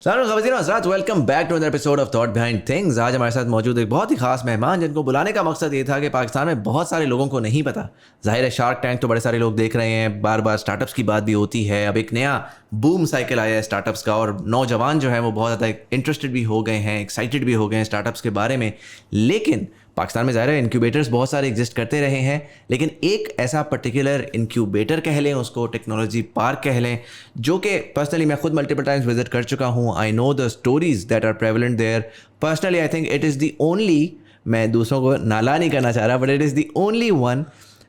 Welcome back to another episode of thought behind things. आज हमारे साथ मौजूद एक बहुत ही खास मेहमान जिनको बुलाने का मकसद ये था कि पाकिस्तान में बहुत सारे लोगों को नहीं पता। जाहिर है शार्क टैंक तो बड़े सारे लोग देख रहे हैं, बार बार स्टार्टअप्स की बात भी होती है। अब एक नया बूम साइकिल आया है स्टार्टअप्स का और नौजवान जो है वो बहुत ज़्यादा इंटरेस्टेड भी हो गए हैं, एक्साइटेड भी हो गए हैं स्टार्टअप्स के बारे में। लेकिन पाकिस्तान में ज़ाहिर है इंक्यूबेटर्स बहुत सारे एग्जिस्ट करते रहे हैं, लेकिन एक ऐसा पर्टिकुलर इंक्यूबेटर कह लें, उसको टेक्नोलॉजी पार्क कह लें, जो कि पर्सनली मैं खुद मल्टीपल टाइम्स विजिट कर चुका हूँ। I know the stories that are prevalent there. Personally I think it is the only, मैं दूसरों को नाला नहीं करना चाह रहा, but it is the only one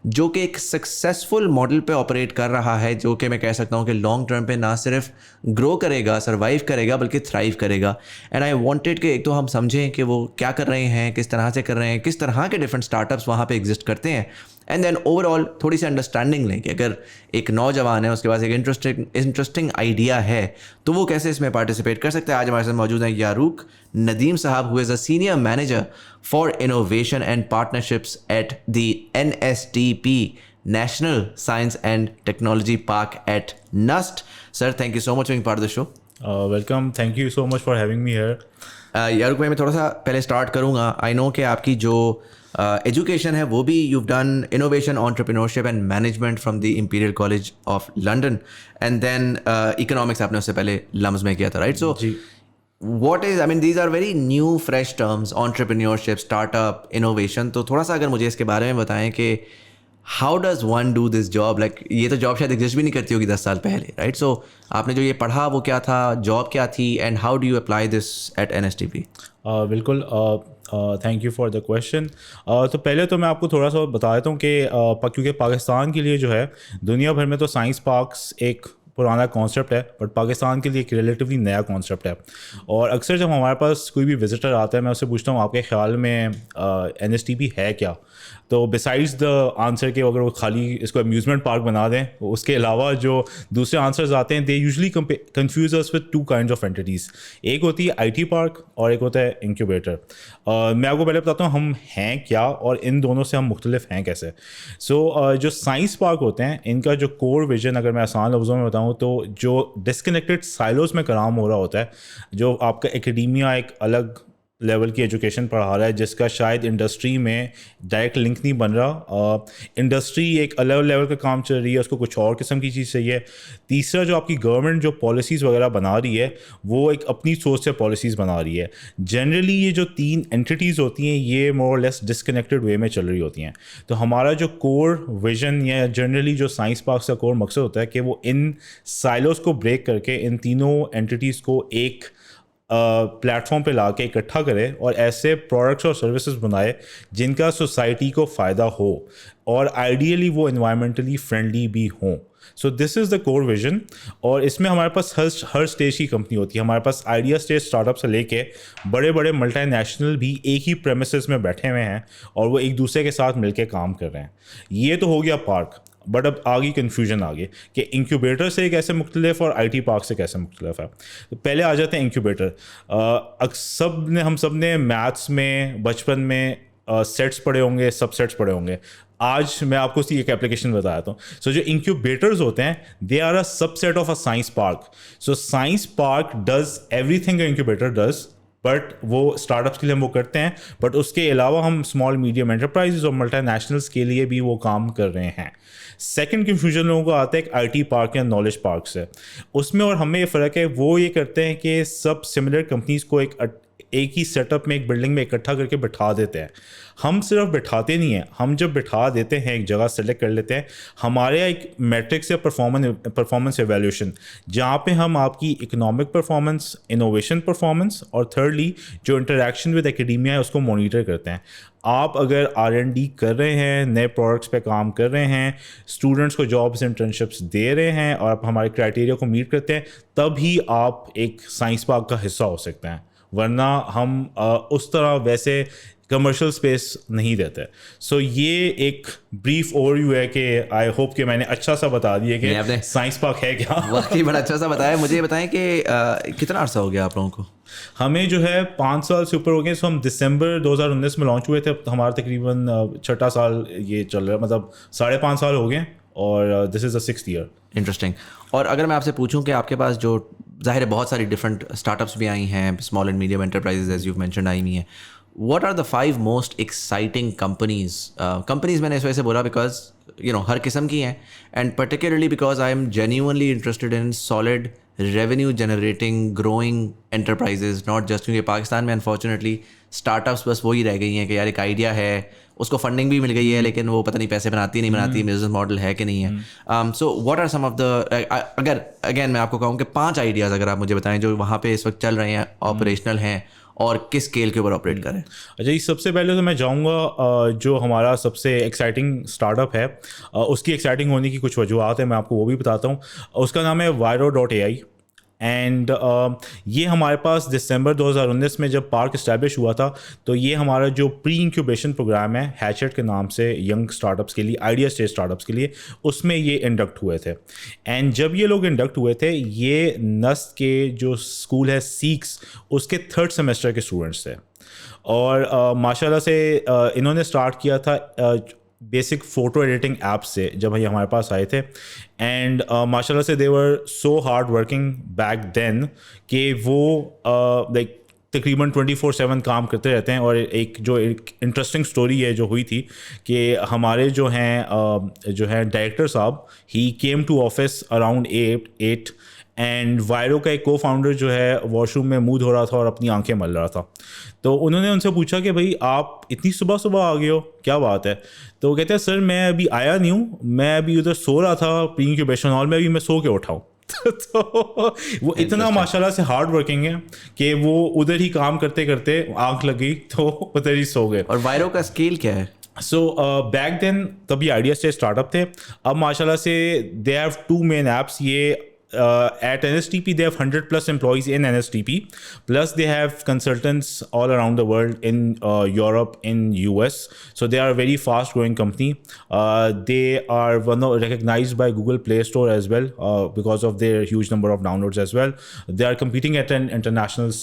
जो कि एक सक्सेसफुल मॉडल पे ऑपरेट कर रहा है, जो कि मैं कह सकता हूँ कि लॉन्ग टर्म पे ना सिर्फ ग्रो करेगा, सर्वाइव करेगा, बल्कि थ्राइव करेगा। एंड आई वांटेड कि एक तो हम समझें कि वो क्या कर रहे हैं, किस तरह से कर रहे हैं, किस तरह के डिफरेंट स्टार्टअप्स वहाँ पे एग्जिस्ट करते हैं, एंड देन ओवरऑल थोड़ी सी अंडरस्टैंडिंग लें कि अगर एक नौजवान है उसके पास एक इंटरेस्टिंग आइडिया है तो वो कैसे इसमें पार्टिसिपेट कर सकता है। आज हमारे साथ मौजूद हैं यारूक नदीम साहब, who is a senior manager for innovation and partnerships at the NSTP, National Science and Technology Park at NUST. Sir, thank you so much for being part of the show. Welcome. Thank you so much for having me here. यारूक भाई, मैं थोड़ा सा पहले start करूँगा। I know कि आपकी जो education है वो भी you done innovation, entrepreneurship and management from the Imperial College of London, and then economics आपने उससे पहले लम्स में किया था, right? So what is, I mean, these are very new fresh terms, entrepreneurship, startup, innovation. तो थोड़ा सा अगर मुझे इसके बारे में बताएं कि how does one do this job? Like ये तो जॉब शायद एग्जिस्ट भी नहीं करती होगी 10 साल पहले, राइट? सो आपने जो ये पढ़ा वो क्या था, जॉब क्या थी, and how do you apply this eight NSTP? बिल्कुल, thank you for the question. तो पहले तो मैं आपको थोड़ा सा बता देता हूँ कि क्योंकि पाकिस्तान के लिए जो है, दुनिया भर में तो साइंस पार्क्स एक पुराना कॉन्सेप्ट है, बट पाकिस्तान के लिए एक रिलेटिवली नया कॉन्सेप्ट है। और अक्सर जब हमारे पास कोई भी विजिटर आता है, मैं उससे पूछता हूँ आपके ख्याल में NSTP है क्या? तो बिसाइड्स द आंसर के अगर वो खाली इसको अम्यूज़मेंट पार्क बना दें, उसके अलावा जो दूसरे आंसर्स आते हैं, they usually confuse us with two kinds of entities. एक होती है IT पार्क और एक होता है इंक्यूबेटर। मैं आपको पहले बताता हूँ हम हैं क्या और इन दोनों से हम मुख्तलिफ हैं कैसे। जो साइंस पार्क होते हैं, इनका जो कोर विजन अगर मैं आसान लफ्ज़ों में बताऊँ तो जो डिस्कनेक्टेड साइलोस में काम हो रहा होता है, जो आपका एकेडेमिया एक अलग लेवल की एजुकेशन पढ़ा रहा है जिसका शायद इंडस्ट्री में डायरेक्ट लिंक नहीं बन रहा, इंडस्ट्री एक अलग लेवल का काम चल रही है, उसको कुछ और किस्म की चीज़ चाहिए। तीसरा, जो आपकी गवर्नमेंट जो पॉलिसीज़ वगैरह बना रही है वो एक अपनी सोच से पॉलिसीज़ बना रही है। जनरली ये जो तीन एंटिटीज़ होती हैं ये मोर और लेस डिस्कनेक्टेड वे में चल रही होती हैं। तो हमारा जो कोर विजन या जनरली जो साइंस पार्क का कोर मकसद होता है कि वो इन साइलोस को ब्रेक करके इन तीनों एंटिटीज़ को एक प्लेटफॉर्म पे ला के इकट्ठा करे और ऐसे प्रोडक्ट्स और सर्विसेज बनाए जिनका सोसाइटी को फ़ायदा हो और आइडियली वो एनवायरमेंटली फ्रेंडली भी हों। सो this is the core vision. और इसमें हमारे पास हर स्टेज की कंपनी होती है। हमारे पास आइडिया स्टेज स्टार्टअप से लेके बड़े बड़े मल्टीनेशनल भी एक ही प्रेमिसेस में बैठे हुए हैं और वो एक दूसरे के साथ मिलकर काम कर रहे हैं। ये तो हो गया पार्क, बट अब आगे कन्फ्यूजन आ गई कि इंक्यूबेटर से कैसे मुख्तलिफ और IT पार्क से कैसे मुख्तलिफ है। तो पहले आ जाते हैं इंक्यूबेटर। हम सब ने मैथ्स में बचपन में सेट्स पढ़े होंगे, सबसेट्स पढ़े होंगे। आज मैं आपको उसकी एक एप्लीकेशन बताया था। सो जो इंक्यूबेटर्स होते हैं they are a subset of a science park. So science park does everything incubator does, but वो स्टार्टअप्स के लिए हम वो करते हैं, बट उसके अलावा हम स्मॉल मीडियम एंटरप्राइजेज और मल्टीनेशनल्स के लिए भी वो काम कर रहे हैं। सेकंड कन्फ्यूजन लोगों को आता है एक IT पार्क या नॉलेज पार्क से। उसमें और हमें ये फ़र्क है, वो ये करते हैं कि सब सिमिलर कंपनीज को एक ही सेटअप में एक बिल्डिंग में इकट्ठा करके बिठा देते हैं। हम सिर्फ बिठाते नहीं हैं, हम जब बिठा देते हैं एक जगह सेलेक्ट कर लेते हैं, हमारे एक मैट्रिक्स या परफॉर्मेंस एवेल्यूशन जहाँ पे हम आपकी इकोनॉमिक परफॉर्मेंस, इनोवेशन परफॉर्मेंस और थर्डली जो इंटरेक्शन विद एकेडेमिया है उसको मॉनिटर करते हैं। आप अगर R&D कर रहे हैं, नए प्रोडक्ट्स पे काम कर रहे हैं, स्टूडेंट्स को जॉब्स इंटर्नशिप्स दे रहे हैं और आप हमारे क्राइटेरिया को मीट करते हैं, तभी आप एक साइंस पार्क का हिस्सा हो सकते हैं। वरना हम उस तरह वैसे कमर्शियल स्पेस नहीं देते। सो ये एक ब्रीफ ओवरव्यू है कि आई होप कि मैंने अच्छा सा बता दिया कि साइंस पार्क है क्या। वाकई बड़ा अच्छा सा बताया। मुझे ये बताएं कि कितना अर्सा हो गया आप लोगों को? हमें जो है 5 साल से ऊपर हो गए। सो हम दिसंबर 2019 में लॉन्च हुए थे, हमारा तकरीबन 6ठा साल ये चल रहा है, मतलब 5.5 साल हो गए और this is the 6th year. Interesting. और अगर मैं आपसे पूछूं कि आपके पास जो ظاہر ہے بہت ساری ڈفرنٹ اسٹارٹ اپس بھی آئی ہیں, small and medium enterprises as you mentioned آئی ہوئی ہیں. What are the 5 most exciting companies میں نے اس وجہ سے بولا بیکاز ہر قسم کی ہیں, and particularly because I am genuinely interested in solid revenue generating growing enterprises, not just کیونکہ پاکستان میں انفارچونیٹلی اسٹارٹ اپس بس وہی رہ گئی ہیں کہ یار ایک آئیڈیا ہے, اس کو فنڈنگ بھی مل گئی ہے لیکن وہ پتہ نہیں پیسے بناتی بزنس ماڈل ہے کہ نہیں ہے. So what are some of the, اگر اگین میں آپ کو کہوں کہ 5 آئیڈیاز اگر آپ مجھے بتائیں جو وہاں پہ اس وقت چل رہے ہیں, آپریشنل ہیں اور کس اسکیل کے اوپر آپریٹ کریں. اچھا جی, سب سے پہلے تو میں جاؤں گا جو ہمارا سب سے ایکسائٹنگ اسٹارٹ اپ ہے, اس کی ایکسائٹنگ ہونے کی کچھ وجوہات ہیں, میں آپ کو وہ بھی بتاتا ہوں. اس کا نام ہے Viro.ai اینڈ یہ ہمارے پاس دسمبر 2019 میں جب پارک اسٹیبلش ہوا تھا تو یہ ہمارا جو پری انکیوبیشن پروگرام ہے ہیچٹ کے نام سے ینگ اسٹارٹ اپس کے لیے, آئیڈیا اسٹیج اسٹارٹ اپس کے لیے, اس میں یہ انڈکٹ ہوئے تھے. اینڈ جب یہ لوگ انڈکٹ ہوئے تھے یہ نسٹ کے جو اسکول ہے سیکس اس کے 3rd سیمسٹر کے اسٹوڈنٹس تھے, اور ماشاء اللہ سے انہوں نے اسٹارٹ کیا تھا بیسک فوٹو ایڈیٹنگ ایپ سے جب یہ ہمارے پاس آئے تھے. اینڈ ماشاء اللہ سے they were so hard working back then کہ وہ لائک تقریباً 24/7 کام کرتے رہتے ہیں. اور ایک انٹرسٹنگ اسٹوری ہے جو ہوئی تھی کہ ہمارے جو ہیں ڈائریکٹر صاحب, he came to office around 8 and Vyro کا ایک کو فاؤنڈر جو ہے واش روم میں منہ دھو رہا تھا اور اپنی آنکھیں مل رہا تھا. تو انہوں نے ان سے پوچھا کہ بھائی آپ اتنی صبح آ گئے ہو, کیا بات ہے؟ تو وہ کہتے ہیں سر میں ابھی آیا نہیں ہوں, میں ابھی ادھر سو رہا تھا پری انکیوبیشن ہال میں, ابھی میں سو کے اٹھاؤں. تو وہ اتنا ماشاء اللہ سے ہارڈ ورکنگ ہے کہ وہ ادھر ہی کام کرتے کرتے آنکھ لگ گئی تو ادھر ہی سو گئے. اور وائرو کا اسکیل کیا ہے؟ سو بیک دین تب یہ آئیڈیا اسٹیج اسٹارٹ اپ تھے. اب ماشاء اللہ سے دے ہیو 2 مین ایپس. یہ at NSTP they have 100+ employees in NSTP, plus they have consultants all around the world in Europe, in US, so they are a very fast growing company. They are recognized by Google Play Store as well because of their huge number of downloads as well. They are competing at an international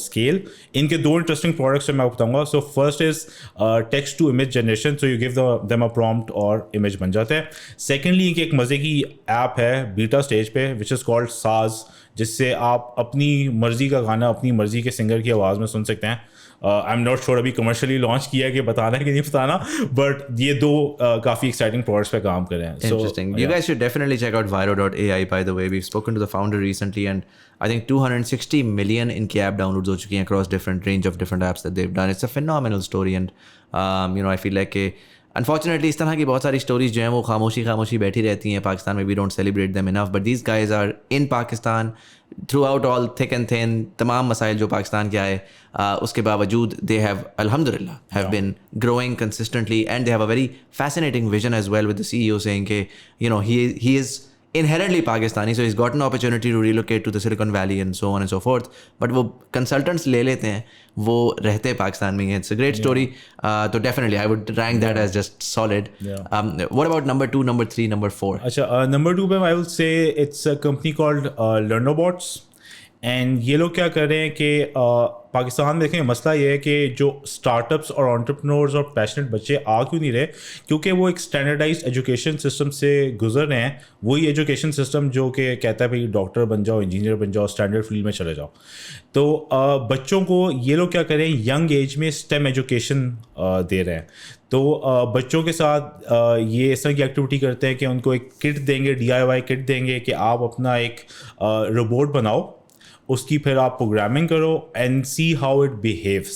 scale. ان کے 2 interesting products میں آپ بتاؤں گا. So first is text to image generation, so you give them a prompt اور image بن جاتا ہے. Secondly ایک مزے کی ایپ ہے بیٹا اسٹیج پہ which is called SaaS, جس سے آپ اپنی مرضی کا گانا اپنی مرضی کے سنگر کی آواز میں سن سکتے ہیں. آئی ایم ناٹ شیور ابھی کمرشلی لانچ کیا ہے کہ بتانا ہے کہ نہیں بتانا, بٹ یہ 2 کافی ایکسائٹنگ پروڈکٹس پہ کام کر رہے ہیں. Interesting. You guys should definitely check out Viro.ai by the way. We've spoken to the founder recently and I think 260 million in کی app downloads ہو چکی ہیں across different range of different apps that they've done. It's a phenomenal story and I feel like کہ unfortunately اس طرح کی بہت ساری stories جو ہیں وہ خاموشی بیٹھی رہتی ہیں پاکستان میں. We don't celebrate them enough, but these guys are in Pakistan throughout all thick and تھن. تمام مسائل جو پاکستان کے آئے اس کے باوجود دے ہیو الحمد للہ have been growing consistently and they have a very fascinating vision as well with the CEO seeing کہ he is inherently Pakistani, so he's got an opportunity to relocate to the Silicon Valley and so on and so forth, but وہ consultants لے لیتے ہیں, وہ رہتے پاکستان میں ہیں. It's a great story. So definitely I would rank that as just solid. What about number 2, number 3, number 4? اچھا number 2 پہ I will say it's a company called Learnobots. And یہ لوگ کیا کر رہے ہیں کہ پاکستان میں دیکھیں مسئلہ یہ ہے کہ جو اسٹارٹ اپس اور انٹرپرینورز اور پیشنیٹ بچے آ کیوں نہیں رہے, کیونکہ وہ ایک اسٹینڈرڈائزڈ ایجوکیشن سسٹم سے گزر رہے ہیں. وہی ایجوکیشن سسٹم جو کہ کہتا ہے بھائی ڈاکٹر بن جاؤ, انجینئر بن جاؤ, اسٹینڈرڈ فیلڈ میں چلے جاؤ. تو بچوں کو یہ لوگ کیا کریں ینگ ایج میں اسٹیم ایجوکیشن دے رہے ہیں. تو بچوں کے ساتھ یہ اس طرح کی ایکٹیویٹی کرتے ہیں کہ ان کو ایک کٹ دیں گے, DIY کٹ دیں گے کہ آپ اپنا ایک روبوٹ بناؤ, اس کی پھر آپ پروگرامنگ کرو and see how it بیہیوز.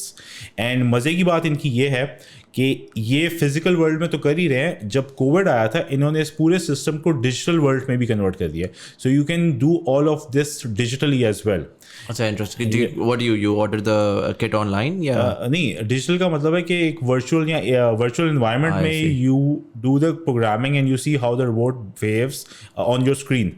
And مزے کی بات ان کی یہ ہے کہ یہ فزیکل ورلڈ میں تو کر ہی رہے ہیں, جب کووڈ آیا تھا انہوں نے اس پورے سسٹم کو ڈیجیٹل ورلڈ میں بھی کنورٹ کر دیا. So you can do all of this digitally as well. اچھا interesting. what you order the kit online یا نہیں, ڈیجیٹل کا مطلب ہے کہ ایک ورچوئل یا ورچوئل انوائرمنٹ میں you do the programming and you see how the robot behaves on your screen.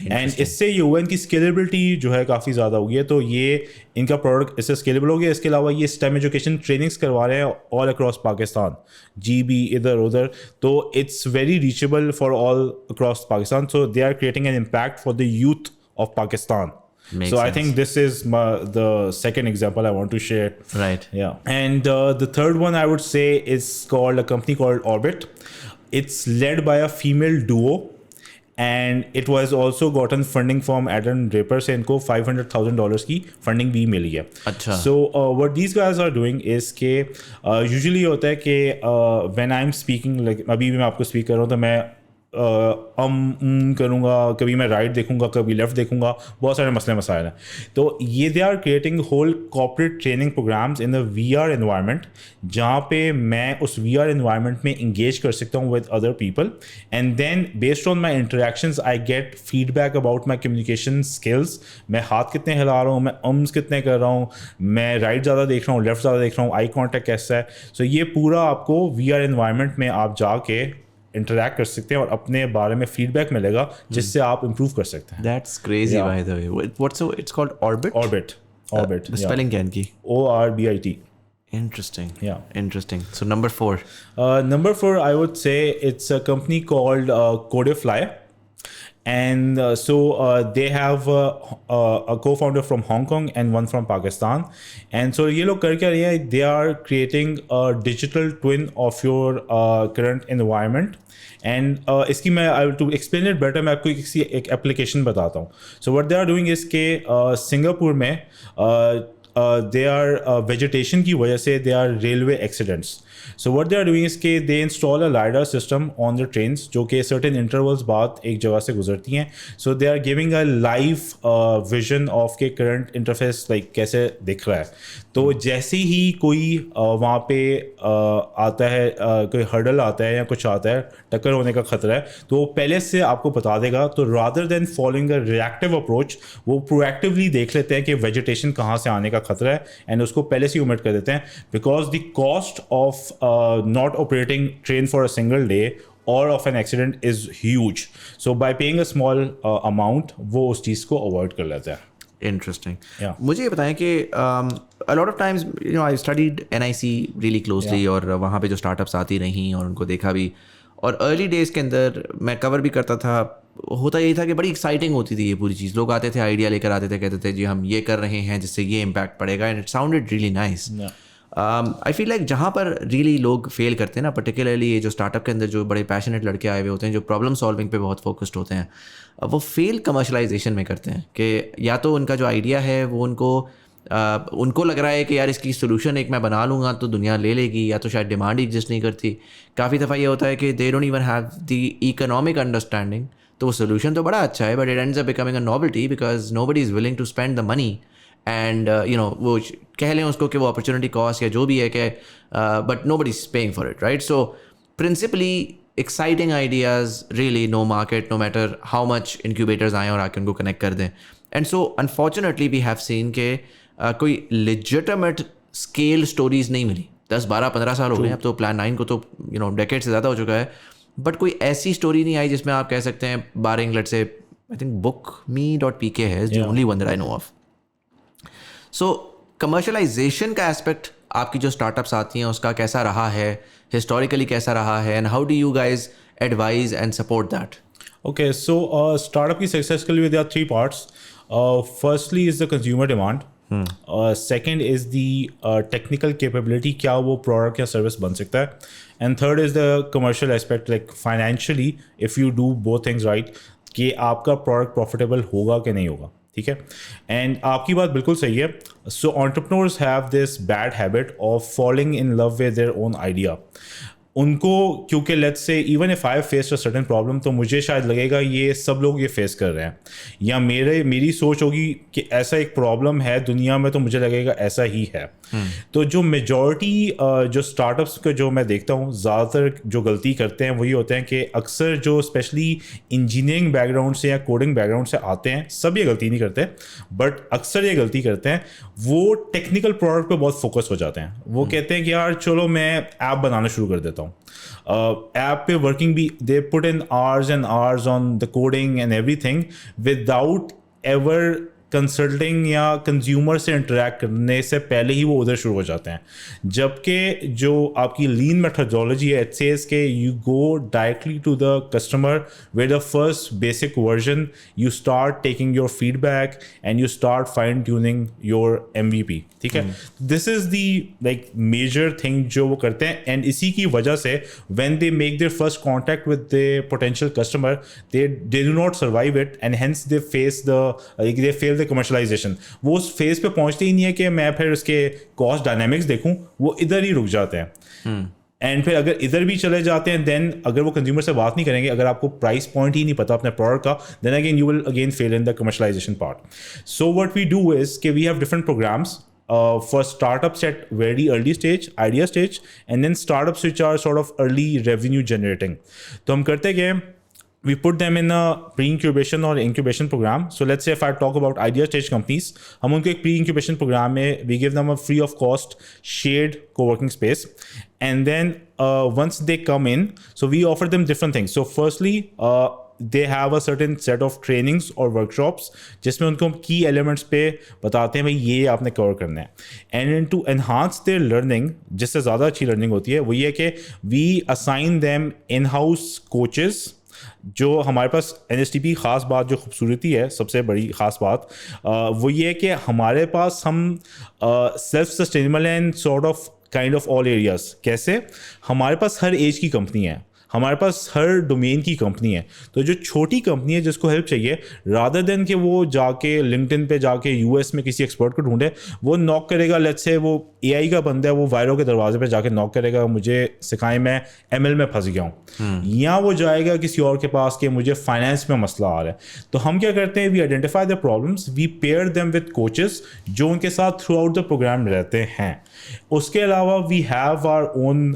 And اس سے یہ ہوا ان کی اسکیلیبلٹی جو ہے کافی زیادہ ہو گئی ہے. تو یہ ان کا پروڈکٹ اس سے اسکیلیبل ہو گیا. اس کے علاوہ یہ اسٹیم ایجوکیشن ٹریننگس کروا رہے ہیں آل اکراس پاکستان, GB ادھر ادھر. تو it's very reachable for all across Pakistan. So they are creating an impact for the youth of Pakistan. So I think this is the second example I want to share. Right. Yeah. And the third one I would say is called a company called Orbit. It's led by a female duo. And it was also gotten funding from Adam Draper से इनको $500,000 की funding भी मिली है. अच्छा. So what these guys are doing is के usually होता है कि when I am speaking, like अभी भी मैं आपको स्पीक कर रहा हूँ तो मैं करूँगा, कभी मैं राइट देखूँगा, कभी लेफ़्ट देखूँगा, बहुत सारे मसले मसाइल हैं. तो ये they are creating whole corporate training programs in the VR environment, जहाँ पे मैं उस VR एनवायरनमेंट में इंगेज कर सकता हूँ with other people, and then based on my interactions I get feedback about my communication skills. मैं हाथ कितने हिला रहा हूँ, मैं कितने कर रहा हूँ, मैं राइट ज़्यादा देख रहा हूँ, लेफ़्ट ज़्यादा देख रहा हूँ, आई कॉन्टैक्ट कैसा है. सो ये पूरा आपको VR एनवायरनमेंट में आप जाके इंटरैक्ट कर सकते हैं और अपने बारे में फीडबैक मिलेगा जिससे आप इम्प्रूव कर सकते हैं. That's crazy, by the way. It's called Orbit? Orbit. The spelling क्या इनकी? ORBIT. Interesting. Yeah. Interesting. So number 4. Number 4, I would say it's a company called Codify. And so they have a co-founder from Hong Kong and one from Pakistan. And so ये लोग कर क्या रहे हैं, they are creating a digital twin of your current environment. And इसकी मैं to explain it better, मैं आपको एक एप्लीकेशन बताता हूँ. So what they are doing is कि सिंगापुर में they are vegetation की वजह से they are railway accidents. So what they are doing is कि they install a LiDAR system on the trains जो कि certain intervals बाद एक जगह से गुजरती हैं. So they are giving a live vision of के current interface like कैसे दिख रहा है. तो जैसे ही कोई वहाँ पे आता है, कोई हर्डल आता है या कुछ आता है, टक्कर होने का खतरा है, तो वो पहले से आपको बता देगा. तो rather than following a reactive approach, वो proactively देख लेते हैं कि vegetation कहाँ से आने का खतरा है एंड उसको पहले से omit कर देते हैं. Because the cost of not operating train for a single day or of an accident is huge. So by paying a small amount, वो उस चीज़ को avoid कर लेते हैं. Interesting. Yeah. मुझे ये बताएं कि a lot of times I studied NIC really closely. Yeah. और वहाँ पे जो startups आती रहीं और उनको देखा भी, और early days के अंदर मैं cover भी करता था. होता यही था कि बड़ी exciting होती थी ये पूरी चीज़. लोग आते थे, आइडिया लेकर आते थे, कहते थे जी हम ये कर रहे हैं जिससे ये impact पड़ेगा, and it sounded really nice. Yeah. I feel like जहाँ पर रियली लोग फेल करते हैं ना, पर्टिकुलरली ये जो स्टार्टअप के अंदर जो बड़े पैशनेट लड़के आए हुए होते हैं जो प्रॉब्लम सॉल्विंग पे बहुत फोकस्ड होते हैं, वो फेल कमर्शलाइजेशन में करते हैं कि या तो उनका जो आइडिया है वो उनको लग रहा है कि यार इसकी सोल्यूशन एक मैं बना लूँगा तो दुनिया ले लेगी, या तो शायद डिमांड एग्जिस्ट नहीं करती. काफ़ी दफ़ा ये होता है कि they don't even have the economic understanding. तो वो सोल्यूशन तो बड़ा अच्छा है but it ends up becoming a novelty because nobody is willing to spend the money. And वो कह लें उसको कि वो अपॉर्चुनिटी कॉस्ट या जो भी है कि but nobody is paying for it, right. So principally exciting ideas, really no market, no matter how much incubators आएँ और आके उनको कनेक्ट कर दें. And so unfortunately we have seen के कोई लेजिटिमेट स्केल स्टोरीज नहीं मिली. 10, 12, 15 साल हो गए अब तो. प्लान 9 को तो डेकेड से ज़्यादा हो चुका है, बट कोई ऐसी स्टोरी नहीं आई जिसमें आप कह सकते हैं बारिंग let's say I think bookme.pk है the only one that I know of. So commercialisation का एस्पेक्ट आपकी जो स्टार्टअप्स आती हैं उसका कैसा रहा है, हिस्टोरिकली कैसा रहा है, and how do you guys advise and support that? Okay, so startup की success के लिए there are 3 parts. Firstly is the consumer demand. Second is the technical capability, क्या वो product या service बन सकता है. And third is the commercial aspect, like financially if you do both things right, कि आपका product profitable होगा कि नहीं होगा. ठीक है. एंड आपकी बात बिल्कुल सही है. सो entrepreneurs have this bad habit of falling in love with their own idea. उनको क्योंकि let's say even if I face a certain problem तो मुझे शायद लगेगा ये सब लोग ये फेस कर रहे हैं, या मेरी सोच होगी कि ऐसा एक प्रॉब्लम है दुनिया में तो मुझे लगेगा ऐसा ही है. तो जो मेजॉरिटी जो स्टार्टअप्स का जो मैं देखता हूँ ज़्यादातर जो गलती करते हैं वही होते हैं कि अक्सर जो स्पेशली इंजीनियरिंग बैकग्राउंड से या कोडिंग बैकग्राउंड से आते हैं, सब ये गलती नहीं करते बट अक्सर ये गलती करते हैं, वो टेक्निकल प्रोडक्ट पे बहुत फोकस हो जाते हैं. वो कहते हैं कि यार चलो मैं ऐप बनाना शुरू कर देता हूँ. ऐप पे वर्किंग भी they put in hours and hours on the coding and everything without ever consulting या कंज्यूमर से इंटरेक्ट करने से पहले ही वो उधर शुरू हो जाते हैं. जबकि जो आपकी लीन मेथोडोलॉजी है, इट सेज के you go directly to the customer with the first basic version, you start taking your feedback and you start fine tuning your MVP. ठीक है, this is the like major thing जो वो करते हैं. And इसी की वजह से when they make their first contact with the potential customer, they do not survive it and hence they face they fail the commercialisation. वो उस फेज पे पहुंचते ही नहीं है कि मैं फिर उसके कॉस्ट डायनामिक्स देखूं, वो इधर ही रुक जाते हैं. एंड फिर अगर इधर भी चले जाते हैं, देन अगर वो कंज्यूमर से बात नहीं करेंगे, अगर आपको प्राइस पॉइंट ही नहीं पता अपने प्रोडक्ट का, then again you will again fail in the commercialization part. So what we do is कि we have different programs for startups at very early stage, idea stage, and then startups which are sort of early revenue generating. तो हम करते क्या, we put them in a pre-incubation or incubation program. So let's say if I talk about idea stage companies, हम उनको एक pre-incubation program में we give them a free of cost shared co-working space. And then once they come in, so we offer them different things. So firstly, they have a certain set of trainings or workshops जिसमें उनको key elements पे बताते हैं भाई ये आपने cover करना है. And to enhance their learning, जिससे ज़्यादा अच्छी learning होती है, वो ये कि we assign them in-house coaches. जो हमारे पास NSTP ख़ास बात जो खूबसूरती है, सबसे बड़ी ख़ास बात वो ये है कि हमारे पास हम self sustainable and sort of kind of all areas. कैसे? हमारे पास हर एज की कंपनी है, हमारे पास हर डोमेन की कंपनी है. तो जो छोटी कंपनी है जिसको हेल्प चाहिए, रादर देन कि वो जाके लिंक्डइन पे जाके US में किसी एक्सपर्ट को ढूंढे, वो नॉक करेगा. लेट्स से वो AI का बंदा है, वो वायरो के दरवाजे पे जाके नॉक करेगा, मुझे सिखाएं, मैं ML में फंस गया हूँ. या वो जाएगा किसी और के पास कि मुझे फाइनेंस में मसला आ रहा है. तो हम क्या करते हैं, we identify the problems, we pair them with coaches जो उनके साथ थ्रू आउट द प्रोग्राम रहते हैं. उसके अलावा we have our own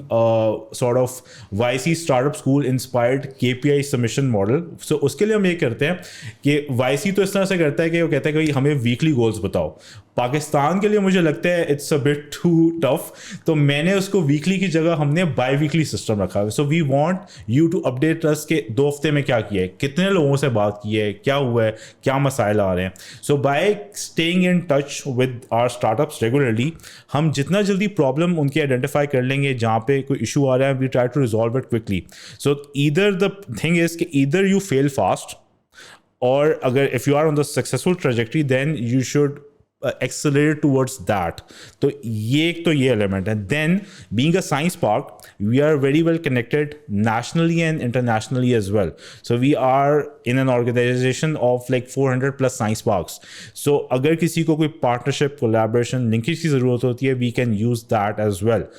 sort of YC startup school inspired KPI submission model. So उसके लिए हम ये करते हैं कि YC तो इस तरह से करता है कि वो कहता है कि भाई हमें वीकली गोल्स बताओ. पाकिस्तान के लिए मुझे लगता है it's a bit too tough, तो मैंने उसको वीकली की जगह हमने बाई वीकली सिस्टम रखा है. So we want you to update us के 2 हफ्ते में क्या किया है, कितने लोगों से बात की है, क्या हुआ है, क्या मसाइल आ रहे हैं. So by staying in touch with our startups regularly, हम जितना जल्दी प्रॉब्लम उनके आइडेंटिफाई कर लेंगे जहाँ पे कोई इशू आ रहा है, we try to resolve it quickly. So either the thing is कि ईदर यू फेल फास्ट, और अगर if you are on the successful trajectory then you should accelerate towards that. तो ये एक तो ये element है. Then being a science park, we are very well connected nationally and internationally as well. So we are in an organization of like 400 plus science parks. So अगर किसी को कोई partnership, collaboration, linkage की ज़रूरत होती है, we can use that as well.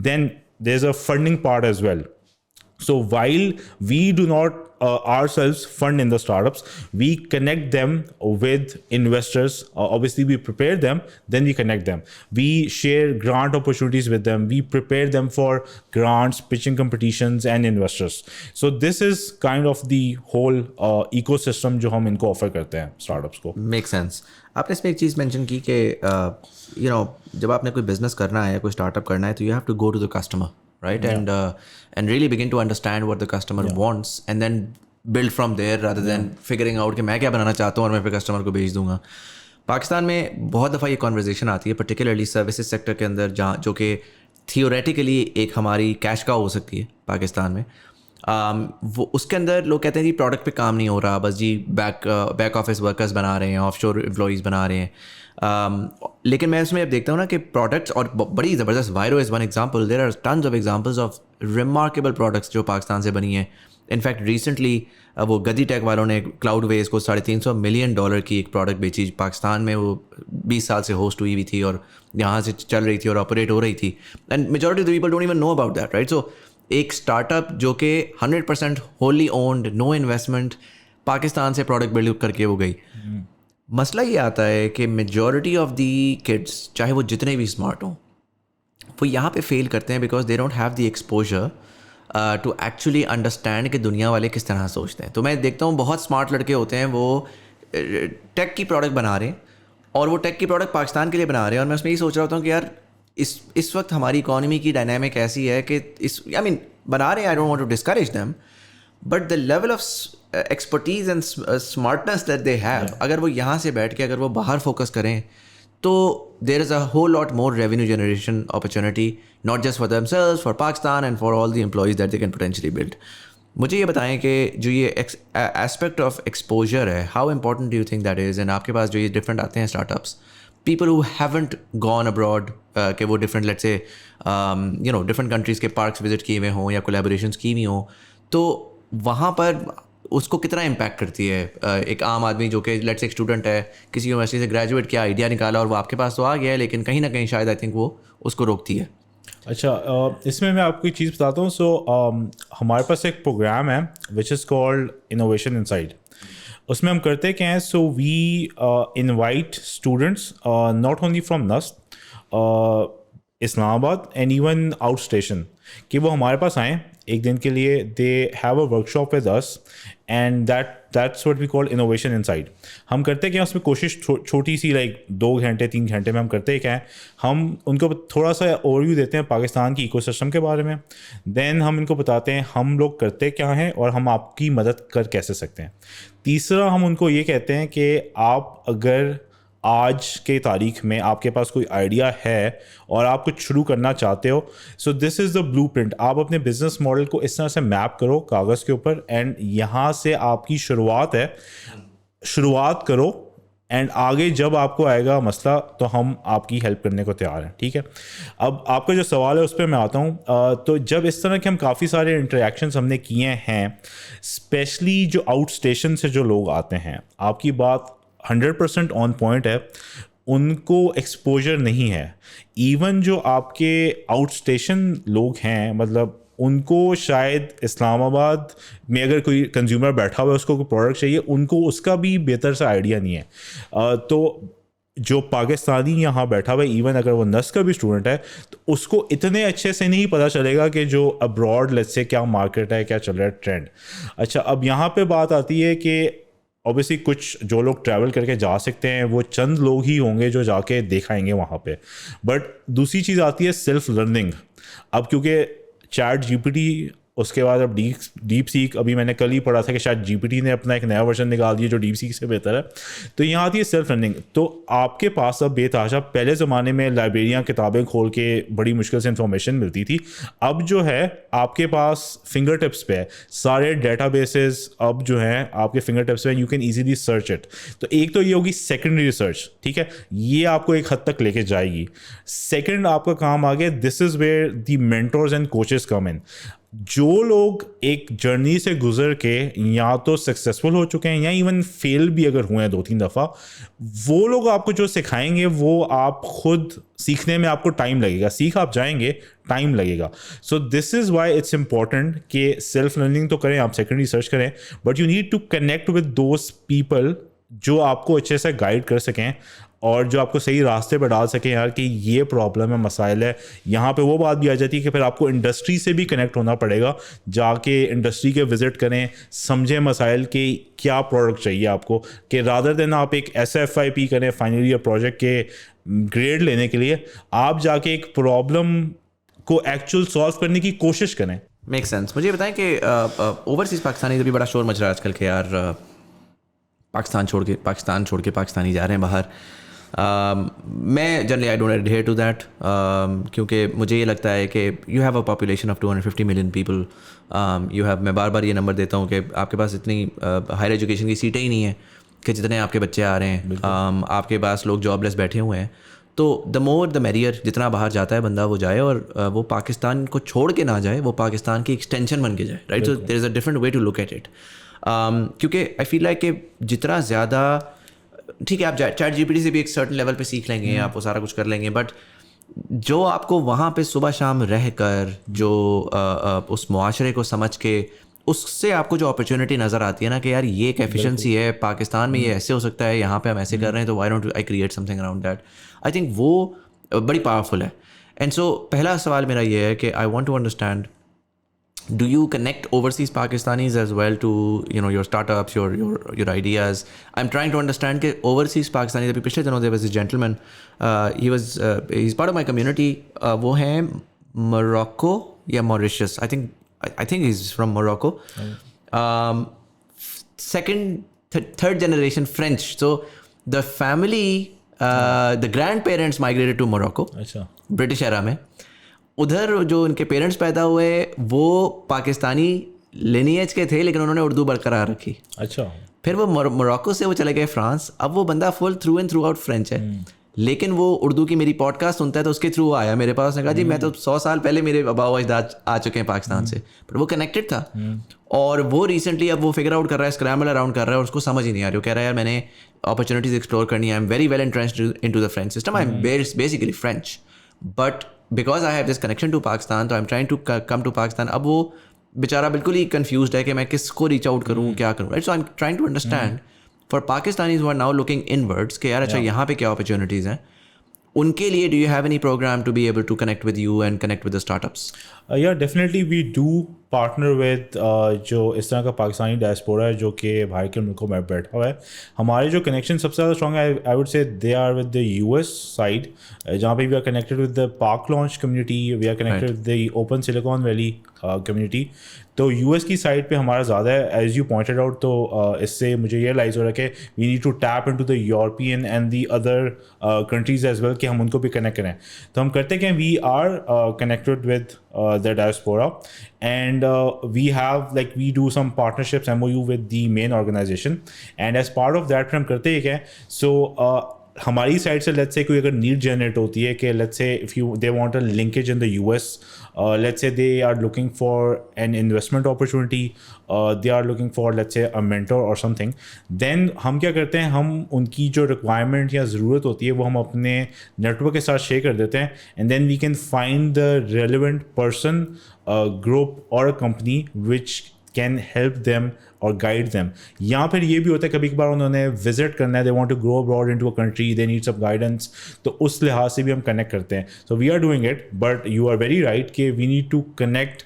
Then there's a funding part as well. So while we do not ourselves fund in the startups, we connect them with investors. Obviously, we prepare them, then we connect them. We share grant opportunities with them. We prepare them for grants, pitching competitions, and investors. So this is kind of the whole ecosystem जो हम इनको offer करते हैं startups को. Makes sense. आपने इसमें एक चीज़ mention की कि जब आपने कोई बिजनेस करना है, कोई स्टार्टअप करना है, तो you have to go to the customer, right? And really begin to understand what the customer wants, and then build from there rather than figuring out कि मैं क्या बनाना चाहता हूँ और मैं फिर कस्टमर को भेज दूंगा. पाकिस्तान में बहुत दफ़ा ये कॉन्वर्जेसन आती है, पर्टिकुलरली सर्विसेज सेक्टर के अंदर, जहाँ जो कि थियोरेटिकली एक हमारी कैश काउ हो सकती है पाकिस्तान में. वो उसके अंदर लोग कहते हैं जी प्रोडक्ट पे काम नहीं हो रहा, बस जी बैक ऑफिस वर्कर्स बना रहे हैं, ऑफशोर एम्प्लॉयज़ बना रहे हैं. लेकिन मैं इसमें अब देखता हूँ ना कि प्रोडक्ट्स, और बड़ी ज़बरदस्त, Vyro is one example, there are tons of examples of remarkable products जो पाकिस्तान से बनी हैं. इनफैक्ट रिसेंटली वो गदी टेक वालों ने क्लाउड वेज को $350 मिलियन की एक प्रोडक्ट बेची पाकिस्तान में. वो 20 साल से होस्ट हुई हुई थी और यहाँ से चल रही थी और ऑपरेट हो रही थी, and majority of the people don't even know about that, right? So एक स्टार्टअप जो कि 100% wholly owned, no investment, Pakistan से प्रोडक्ट बिल्ड करके वो गई. मसला ये आता है कि मेजॉरिटी ऑफ दी किड्स, चाहे वो जितने भी स्मार्ट हों, वो यहाँ पे फेल करते हैं because they don't have the exposure to actually understand कि दुनिया वाले किस तरह सोचते हैं. तो मैं देखता हूँ बहुत स्मार्ट लड़के होते हैं, वो टेक की प्रोडक्ट बना रहे हैं, और वो टेक की प्रोडक्ट पाकिस्तान के लिए बना रहे हैं. और मैं उसमें यही सोच रहा होता हूँ कि यार इस वक्त हमारी इकॉनमी की डायनामिक ऐसी है कि बना रहे हैं, I don't want to discourage them, but the level of expertise and smartness that they have, اگر وہ یہاں سے بیٹھ کے اگر وہ باہر فوکس کریں تو there is a whole lot more revenue generation opportunity, not just for themselves, for Pakistan and for all the employees that they can potentially build. مجھے یہ بتائیں کہ جو یہ ایسپیکٹ آف ایکسپوجر ہے, how important do you think that is, and آپ کے پاس جو یہ ڈفرینٹ آتے ہیں startups, people who haven't gone abroad, کہ وہ ڈفرینٹ لیٹ سے ڈفرینٹ کنٹریز کے پارکس وزٹ کیے ہوئے ہوں یا کولیبوریشنس کی ہوئی ہوں, تو وہاں پر اس کو کتنا امپیکٹ کرتی ہے ایک عام آدمی جو کہ لیٹ سے ایک اسٹوڈنٹ ہے, کسی یونیورسٹی سے گریجویٹ کیا, آئیڈیا نکالا اور وہ آپ کے پاس تو آ گیا ہے, لیکن کہیں نہ کہیں شاید آئی تھنک وہ اس کو روکتی ہے. اچھا, اس میں آپ کو ایک چیز بتاتا ہوں. سو ہمارے پاس ایک پروگرام ہے which is called innovation inside. اس میں ہم کرتے کیا ہیں, so we invite students not only from NUST, Islamabad and even out station, کہ وہ ہمارے پاس آئیں ایک دن کے لیے. They have a workshop with us and that's what we call innovation inside. ہم کرتے کیا, اس میں کوشش چھوٹی سی لائک 2 گھنٹے 3 گھنٹے میں ہم کرتے کیا ہیں, ہم ان کو تھوڑا سا اوور ویو دیتے ہیں پاکستان کی ایکو سسٹم کے بارے میں. دین ہم ان کو بتاتے ہیں ہم لوگ کرتے کیا ہیں اور ہم آپ کی مدد کر کیسے سکتے ہیں. تیسرا ہم ان کو یہ کہتے ہیں کہ آپ اگر آج کے تاریخ میں آپ کے پاس کوئی آئیڈیا ہے اور آپ کچھ شروع کرنا چاہتے ہو, سو this is the blue print. آپ اپنے بزنس ماڈل کو اس طرح سے میپ کرو کاغذ کے اوپر, اینڈ یہاں سے آپ کی شروعات ہے, شروعات کرو, اینڈ آگے جب آپ کو آئے گا مسئلہ تو ہم آپ کی ہیلپ کرنے کو تیار ہیں. ٹھیک ہے, اب آپ کا جو سوال ہے اس پہ میں آتا ہوں. تو جب اس طرح کے ہم کافی سارے انٹریکشنز ہم نے کیے ہیں, اسپیشلی جو آؤٹ اسٹیشن سے جو لوگ آتے ہیں, آپ کی بات 100% آن پوائنٹ ہے, ان کو ایکسپوجر نہیں ہے. ایون جو آپ کے آؤٹ اسٹیشن لوگ ہیں, مطلب ان کو شاید اسلام آباد میں اگر کوئی کنزیومر بیٹھا ہوا ہے اس کو کوئی پروڈکٹ چاہیے, ان کو اس کا بھی بہتر سا آئیڈیا نہیں ہے. تو جو پاکستانی یہاں بیٹھا ہوا ہے, ایون اگر وہ نس کا بھی اسٹوڈنٹ ہے, تو اس کو اتنے اچھے سے نہیں پتہ چلے گا کہ جو ابراڈ لیٹس سے کیا مارکیٹ ہے, کیا چل رہا ہے ٹرینڈ. اچھا, اب یہاں پہ بات آتی ہے کہ اوبیسلی کچھ جو لوگ ٹریول کر کے جا سکتے ہیں وہ چند لوگ ہی ہوں گے جو جا کے دیکھائیں گے وہاں پہ. بٹ دوسری چیز آتی ہے سیلف لرننگ. اب کیونکہ چیٹ جی پی ٹی, اس کے بعد اب ڈیپ سیک, ابھی میں نے کل ہی پڑھا تھا کہ شاید جی پی ٹی نے اپنا ایک نیا ورژن نکال دیا جو ڈیپ سیک سے بہتر ہے. تو یہاں آتی ہے سیلف لرننگ. تو آپ کے پاس اب بے تحاشا, پہلے زمانے میں لائبریریاں کتابیں کھول کے بڑی مشکل سے انفارمیشن ملتی تھی, اب جو ہے آپ کے پاس فنگر ٹپس پہ سارے ڈیٹا بیسز اب جو ہیں آپ کے فنگر ٹپس پہ, you can easily search it. تو ایک تو یہ ہوگی سیکنڈری ریسرچ, ٹھیک ہے, یہ آپ کو ایک حد تک لے کے جائے گی. سیکنڈ آپ کا کام آگے, this is where the mentors and coaches come in. جو لوگ ایک جرنی سے گزر کے یا تو سکسیزفل ہو چکے ہیں یا ایون فیل بھی اگر ہوئے ہیں 2-3 دفعہ, وہ لوگ آپ کو جو سکھائیں گے وہ آپ خود سیکھنے میں آپ کو ٹائم لگے گا. سیکھ آپ جائیں گے, ٹائم لگے گا. So this is why it's important کہ سیلف لرننگ تو کریں آپ, سیکنڈری ریسرچ کریں, but you need to connect with those people جو آپ کو اچھے سے گائڈ کر سکیں اور جو آپ کو صحیح راستے پہ ڈال سکیں یار کہ یہ پرابلم ہے, مسائل ہے. یہاں پہ وہ بات بھی آ جاتی ہے کہ پھر آپ کو انڈسٹری سے بھی کنیکٹ ہونا پڑے گا, جا کے انڈسٹری کے وزٹ کریں, سمجھیں مسائل کہ کیا پروڈکٹ چاہیے آپ کو, کہ رادر دین آپ ایک SFIP کریں فائنل ایئر پروجیکٹ کے گریڈ لینے کے لیے, آپ جا کے ایک پرابلم کو ایکچوئل سالو کرنے کی کوشش کریں. Make sense. مجھے بتائیں کہ اوورسیز پاکستانی تو بھی بڑا شور مچ رہا ہے آج کل کہ یار پاکستان چھوڑ کے پاکستانی جا رہے ہیں باہر. میں generally I don't adhere to that, کیونکہ مجھے یہ لگتا ہے کہ you have a population of 250 million people. You have, میں بار بار یہ نمبر دیتا ہوں کہ آپ کے پاس اتنی ہائر ایجوکیشن کی سیٹیں ہی نہیں ہیں کہ جتنے آپ کے بچے آ رہے ہیں. آپ کے پاس لوگ جاب لیس بیٹھے ہوئے ہیں. تو دا مور دا میریئر, جتنا باہر جاتا ہے بندہ وہ جائے, اور وہ پاکستان کو چھوڑ کے نہ جائے, وہ پاکستان کی ایکسٹینشن بن کے جائے, right. So there is a different way to look at it. کیونکہ آئی فیل لائک کہ جتنا زیادہ, ٹھیک ہے آپ چیٹ جی پی ٹی سے بھی ایک سرٹن لیول پہ سیکھ لیں گے, آپ وہ سارا کچھ کر لیں گے, بٹ جو آپ کو وہاں پہ صبح شام رہ کر جو اس معاشرے کو سمجھ کے اس سے آپ کو جو اپرچونیٹی نظر آتی ہے نا کہ یار یہ ایک ایفیشنسی ہے, پاکستان میں یہ ایسے ہو سکتا ہے, یہاں پہ ہم ایسے کر رہے ہیں, تو why don't I create some thing around that. I think وہ بڑی پاورفل ہے. اینڈ سو پہلا سوال میرا یہ ہے کہ I want to understand, do you connect overseas Pakistanis as well to your startups, your ideas? I'm trying to understand کہ overseas Pakistanis, ابھی پچھلے دنوں there was this gentleman, he's part of my community, وہ ہیں Morocco یا Mauritius, I think he's from Morocco. second third generation French. So the family the grandparents migrated to Morocco. अच्छा, British era में. उधर जो उनके पेरेंट्स पैदा हुए वो पाकिस्तानी लिनिएज के थे, लेकिन उन्होंने उर्दू बरकरार रखी. अच्छा, फिर वो मोरक्को से वो चले गए फ्रांस. अब वो बंदा full through and through out French है, लेकिन वो उर्दू की मेरी पॉडकास्ट सुनता है, तो उसके थ्रू आया मेरे पास. ने कहा जी मैं तो 100 साल पहले मेरे अबाव अजदाद आ चुके हैं पाकिस्तान से, पर वो कनेक्टेड था. और वो रिसेंटली अब वो फिगर आउट कर रहा है, स्क्रैम्बल अराउंड कर रहा है, और उसको समझ ही नहीं आ रही. वो कह रहा है यार मैंने अपॉर्चुनिटीज एक्सप्लोर करनी है, I am very well interested in to the French system, I am basically French, but because I have this connection to Pakistan, तो I am trying to come to Pakistan. अब वो बेचारा बिल्कुल ही कन्फ्यूज्ड है कि मैं किसको रीच आउट करूँ, क्या करूँ, right. So I am trying to understand for Pakistanis who are now looking inwards कि यार अच्छा यहाँ पे क्या अपॉर्चुनिटीज़ हैं उनके लिए. Do you have any program to be able to connect with you and connect with the startups? Yeah definitely we do partner with जो इस तरह का पाकिस्तानी डायस्पोरा है जो कि बाहर के मुल्कों में बैठा हुआ है. हमारे जो कनेक्शन सबसे ज़्यादा स्ट्रॉन्ग है, I would say they are with the US side, जहाँ पे we are connected with the Pak launch community, we are connected with the open Silicon Valley community. तो यूएस की साइड पे हमारा ज़्यादा है, एज यू पॉइंटेड आउट. तो इससे मुझे ये रियलाइज़ हो रहा है कि we need to tap into the European and the other countries as well, कि हम उनको भी कनेक्ट करें. तो हम करते हैं कि we are connected with the diaspora, and we do some partnerships MOU with the main organization, and as part of that हम करते हैं क्या, so हमारी साइड से लेट्स से कोई अगर नीड जनरेट होती है कि let's say if you they want a linkage in the US, let's say they are looking for an investment opportunity, they are looking for let's say a mentor or something, then हम क्या करते हैं, हम उनकी जो requirement या ज़रूरत होती है वो हम अपने नेटवर्क के साथ शेयर कर देते हैं, and then we can find the relevant person, group or a company which can help them or guide them. या फिर ये भी होता है कभी कभार उन्होंने विजिट करना है, they want to grow abroad into a country, they need some guidance, तो उस लिहाज से भी हम कनेक्ट करते हैं. So we are doing it, but you are very right कि we need to connect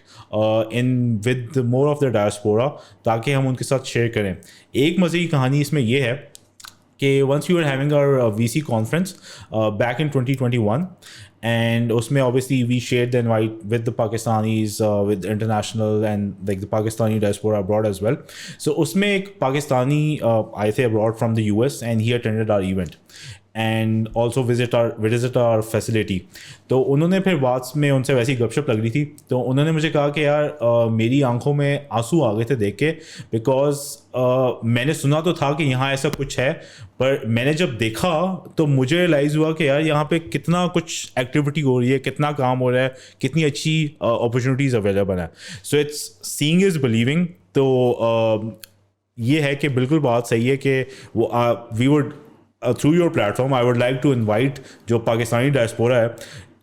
in with more of the diaspora ताकि हम उनके साथ शेयर करें. एक मज़े की कहानी इसमें ये है कि once we were having our VC conference back in 2021, and उसमें obviously we shared the invite with the Pakistanis, with international and like the Pakistani diaspora abroad as well. So उसमें एक पाकिस्तानी आए थे abroad from the US, and he attended our event and also visit our facility. तो उन्होंने फिर बात में उनसे वैसी गपशप लग रही थी, तो उन्होंने मुझे कहा कि यार मेरी आंखों में आंसू आ गए थे देख के, बिकॉज मैंने सुना तो था कि यहाँ ऐसा कुछ है, पर मैंने जब देखा तो मुझे रियलाइज़ हुआ कि यार यहाँ पे कितना कुछ एक्टिविटी हो रही है, कितना काम हो रहा है, कितनी अच्छी अपॉर्चुनिटीज़ अवेलेबल है. So it's seeing is believing. तो ये है कि बिल्कुल बात सही है कि वो we would through your platform I would like to invite जो पाकिस्तानी डायस्पोरा है,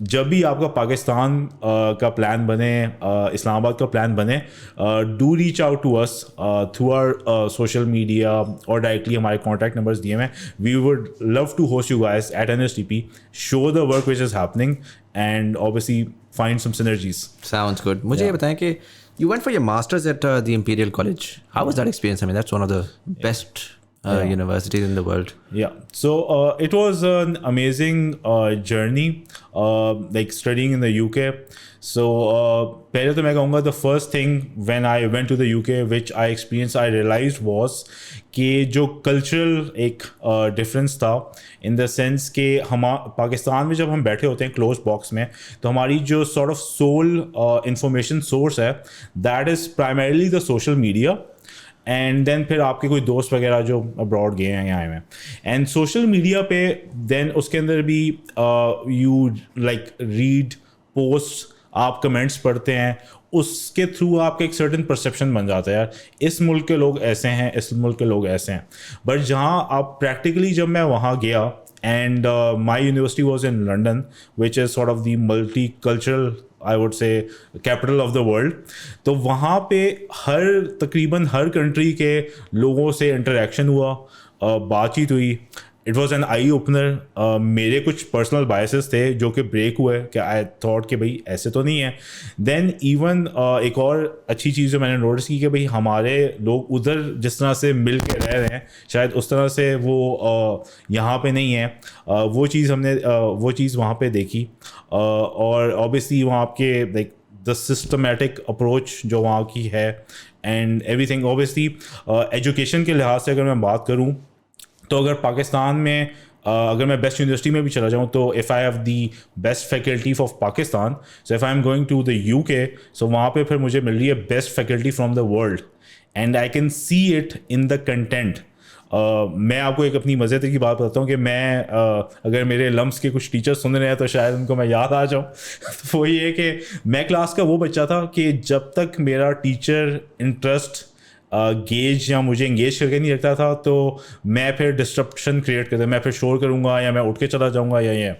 जब भी आपका पाकिस्तान का प्लान बने, इस्लामाबाद का प्लान बने, do reach out to us through our social media और डायरेक्टली हमारे कॉन्टैक्ट नंबर्स दिए हैं. We would love to host you guys at NSTP, show the work which is happening, and obviously find some synergies. Sounds good. मुझे ये बताएं कि you went for your masters at the Imperial College. How was that experience? I mean, that's one of the best universities in the world. Yeah, so it was an amazing journey, like studying in the UK. So पहले तो मैं कहूँगा the first thing when I went to the UK which I experienced, I realized was कि जो cultural एक difference था, in the sense कि हम पाकिस्तान में जब हम बैठे होते हैं closed box में, तो हमारी जो sort of sole information source है, that is primarily the social media, and then फिर आपके कोई दोस्त वगैरह जो अब्रॉड गए हैं यहाँ में, एंड सोशल मीडिया पे देन उसके अंदर भी यू लाइक रीड पोस्ट, आप कमेंट्स पढ़ते हैं, उसके थ्रू आपका एक सर्टन परसेप्शन बन जाता है, यार इस मुल्क के लोग ऐसे हैं, इस मुल्क के लोग ऐसे हैं. बट जहाँ आप प्रैक्टिकली जब मैं वहाँ गया, and my university was in London, which is sort of the multicultural, I would say, capital of the world. तो वहाँ पे तकरीबन हर कंट्री के लोगों से इंटरेक्शन हुआ, बातचीत हुई. It was an eye opener. मेरे कुछ पर्सनल बायसेस थे जो कि ब्रेक हुए, कि आई थॉट कि भाई ऐसे तो नहीं है. देन इवन एक और अच्छी चीज़ जो मैंने नोटिस की कि भाई हमारे लोग उधर जिस तरह से मिल के रह रहे हैं, शायद उस तरह से वो यहाँ पे नहीं है. वो चीज़ वहाँ पे देखी. और ऑब्वियसली वहाँ आपके लाइक द सिस्टमेटिक अप्रोच जो वहाँ की है, एंड एवरीथिंग. ऑब्वियसली एजुकेशन के लिहाज से अगर मैं बात करूँ तो अगर पाकिस्तान में अगर मैं बेस्ट यूनिवर्सिटी में भी चला जाऊँ तो if I have the best faculty of Pakistan, so if I am going to the UK, so वहाँ पे फिर मुझे मिल रही है best faculty from the world and I can see it in the content. मैं आपको एक अपनी मज़े की बात बताता हूँ कि मैं अगर मेरे लम्स के कुछ टीचर सुन रहे हैं तो शायद उनको मैं याद आ जाऊँ. तो वो ये कि मैं क्लास का वो बच्चा था कि जब तक मेरा टीचर इंटरेस्ट गेज या मुझे इंगेज करके नहीं रखता था तो मैं फिर डिस्ट्रप्शन क्रिएट करता, मैं फिर शोर करूँगा या मैं उठ के चला जाऊँगा या ये.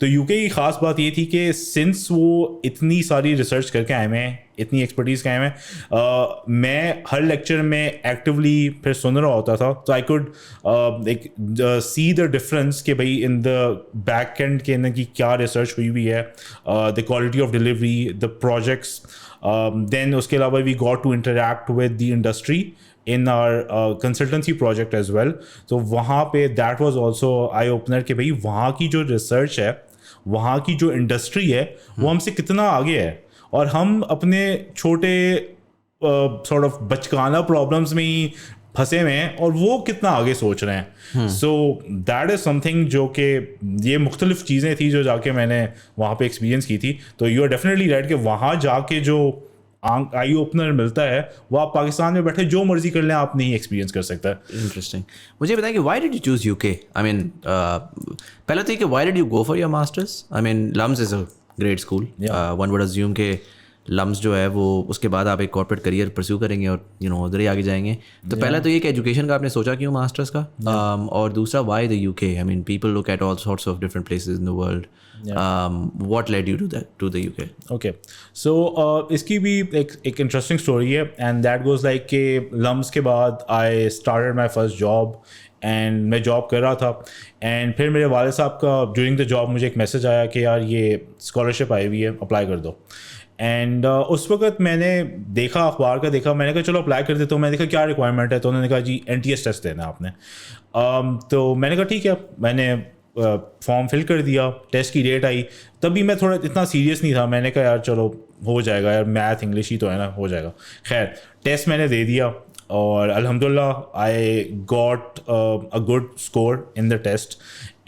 तो UK की ख़ास बात ये थी कि सिंस वो इतनी सारी रिसर्च करके आए हैं, इतनी एक्सपर्टीज़ के आए हैं, मैं हर लेक्चर में एक्टिवली फिर सुन रहा होता था. तो I could see the difference कि भाई इन द बैक एंड के अंदर की क्या रिसर्च हुई हुई है, the quality of delivery, the projects. Then उसके अलावा we got to interact with the industry in our consultancy project as well. तो वहाँ पे that was also eye opener कि भाई वहाँ की जो रिसर्च है, वहाँ की जो इंडस्ट्री है वो हमसे कितना आगे है और हम अपने छोटे sort of बचकाना प्रॉब्लम्स में ही फंसे हुए हैं और वो कितना आगे सोच रहे हैं. सो दैट इज़ समथिंग जो कि ये मुख्तलिफ चीज़ें थी जो जाके मैंने वहाँ पे एक्सपीरियंस की थी. तो यू आर डेफिनेटली राइट कि वहाँ जाके जो आई ओपनर मिलता है वो आप पाकिस्तान में बैठे जो मर्जी कर लें आप नहीं एक्सपीरियंस कर सकता. इंटरेस्टिंग. मुझे बताएं कि why did you choose UK? I mean पहले तो ये कि why did you go for your masters? I mean LUMS is a great school. One would assume के लम्स जो है वो उसके बाद आप एक कॉर्पोरेट करियर परस्यू करेंगे और उधर ही आगे जाएंगे. तो पहला तो ये कि एजुकेशन का आपने सोचा क्यों मास्टर्स का, और दूसरा why the UK? I mean people look at all sorts of different places in the world. What led you to the UK? Okay, so इसकी भी एक इंटरेस्टिंग स्टोरी है एंड दैट गोज़ लाइक कि लम्स के बाद I started my first job and मैं job कर रहा था एंड फिर मेरे वाले साहब का ड्यूरिंग द जॉब मुझे एक मैसेज आया कि यार ये स्कॉलरशिप आई हुई है, अप्लाई कर दो. एंड उस वक्त मैंने देखा, अखबार का देखा, मैंने कहा चलो अप्लाई कर देता हूँ. मैंने कहा क्या रिक्वायरमेंट है? तो उन्होंने कहा जी NTS टेस्ट देना आपने. तो मैंने कहा ठीक है, मैंने फॉर्म फिल कर दिया. टेस्ट की डेट आई, तभी मैं थोड़ा इतना सीरियस नहीं था. मैंने कहा यार चलो हो जाएगा यार, मैथ इंग्लिश ही तो है ना, हो जाएगा. खैर टेस्ट मैंने दे दिया और अल्हम्दुलिल्लाह I got a good score in the test.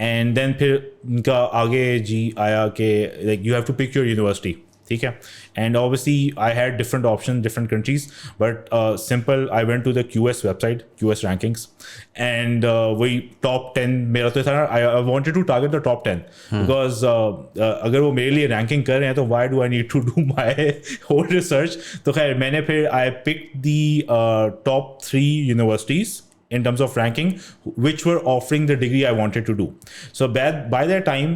And then फिर उनका आगे जी आया कि like you have to pick your university. ठीक है, and obviously I had different option different countries but simple I went to the QS website, QS rankings, and वही top 10 मेरा तो था. I wanted to target the top 10 because अगर वो मेरे लिए रैंकिंग कर रहे हैं तो why do I need to do my whole research. तो खैर मैंने फिर I pick the top 3 universities in terms of ranking which were offering the degree I wanted to do. So by that time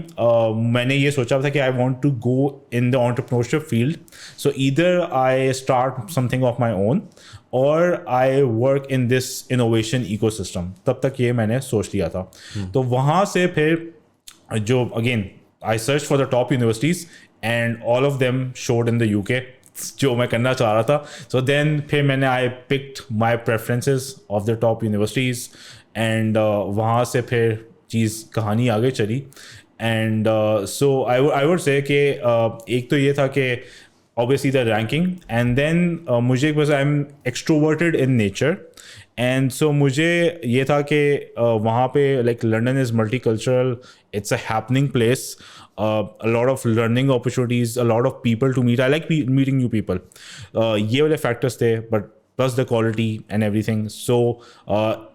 मैंने ये सोचा था कि I want to go in the entrepreneurship field. So either I start something of my own or I work in this innovation ecosystem. तब तक ये मैंने सोच लिया था. तो वहाँ से फिर जो again I searched for the top universities and all of them showed in the UK जो मैं करना चाह रहा था. सो देन फिर मैंने I picked my preferences of the top universities and वहाँ से फिर चीज़ कहानी आगे चली. एंड सो आई वुड से कि एक तो ये था कि obviously the ranking and then मुझे बस I am extroverted in nature and so मुझे ये था कि वहाँ पे like London is multi cultural, it's a happening place, a lot of learning opportunities, a lot of people to meet. I like meeting new people. ये वाले factors थे, but plus the quality and everything. So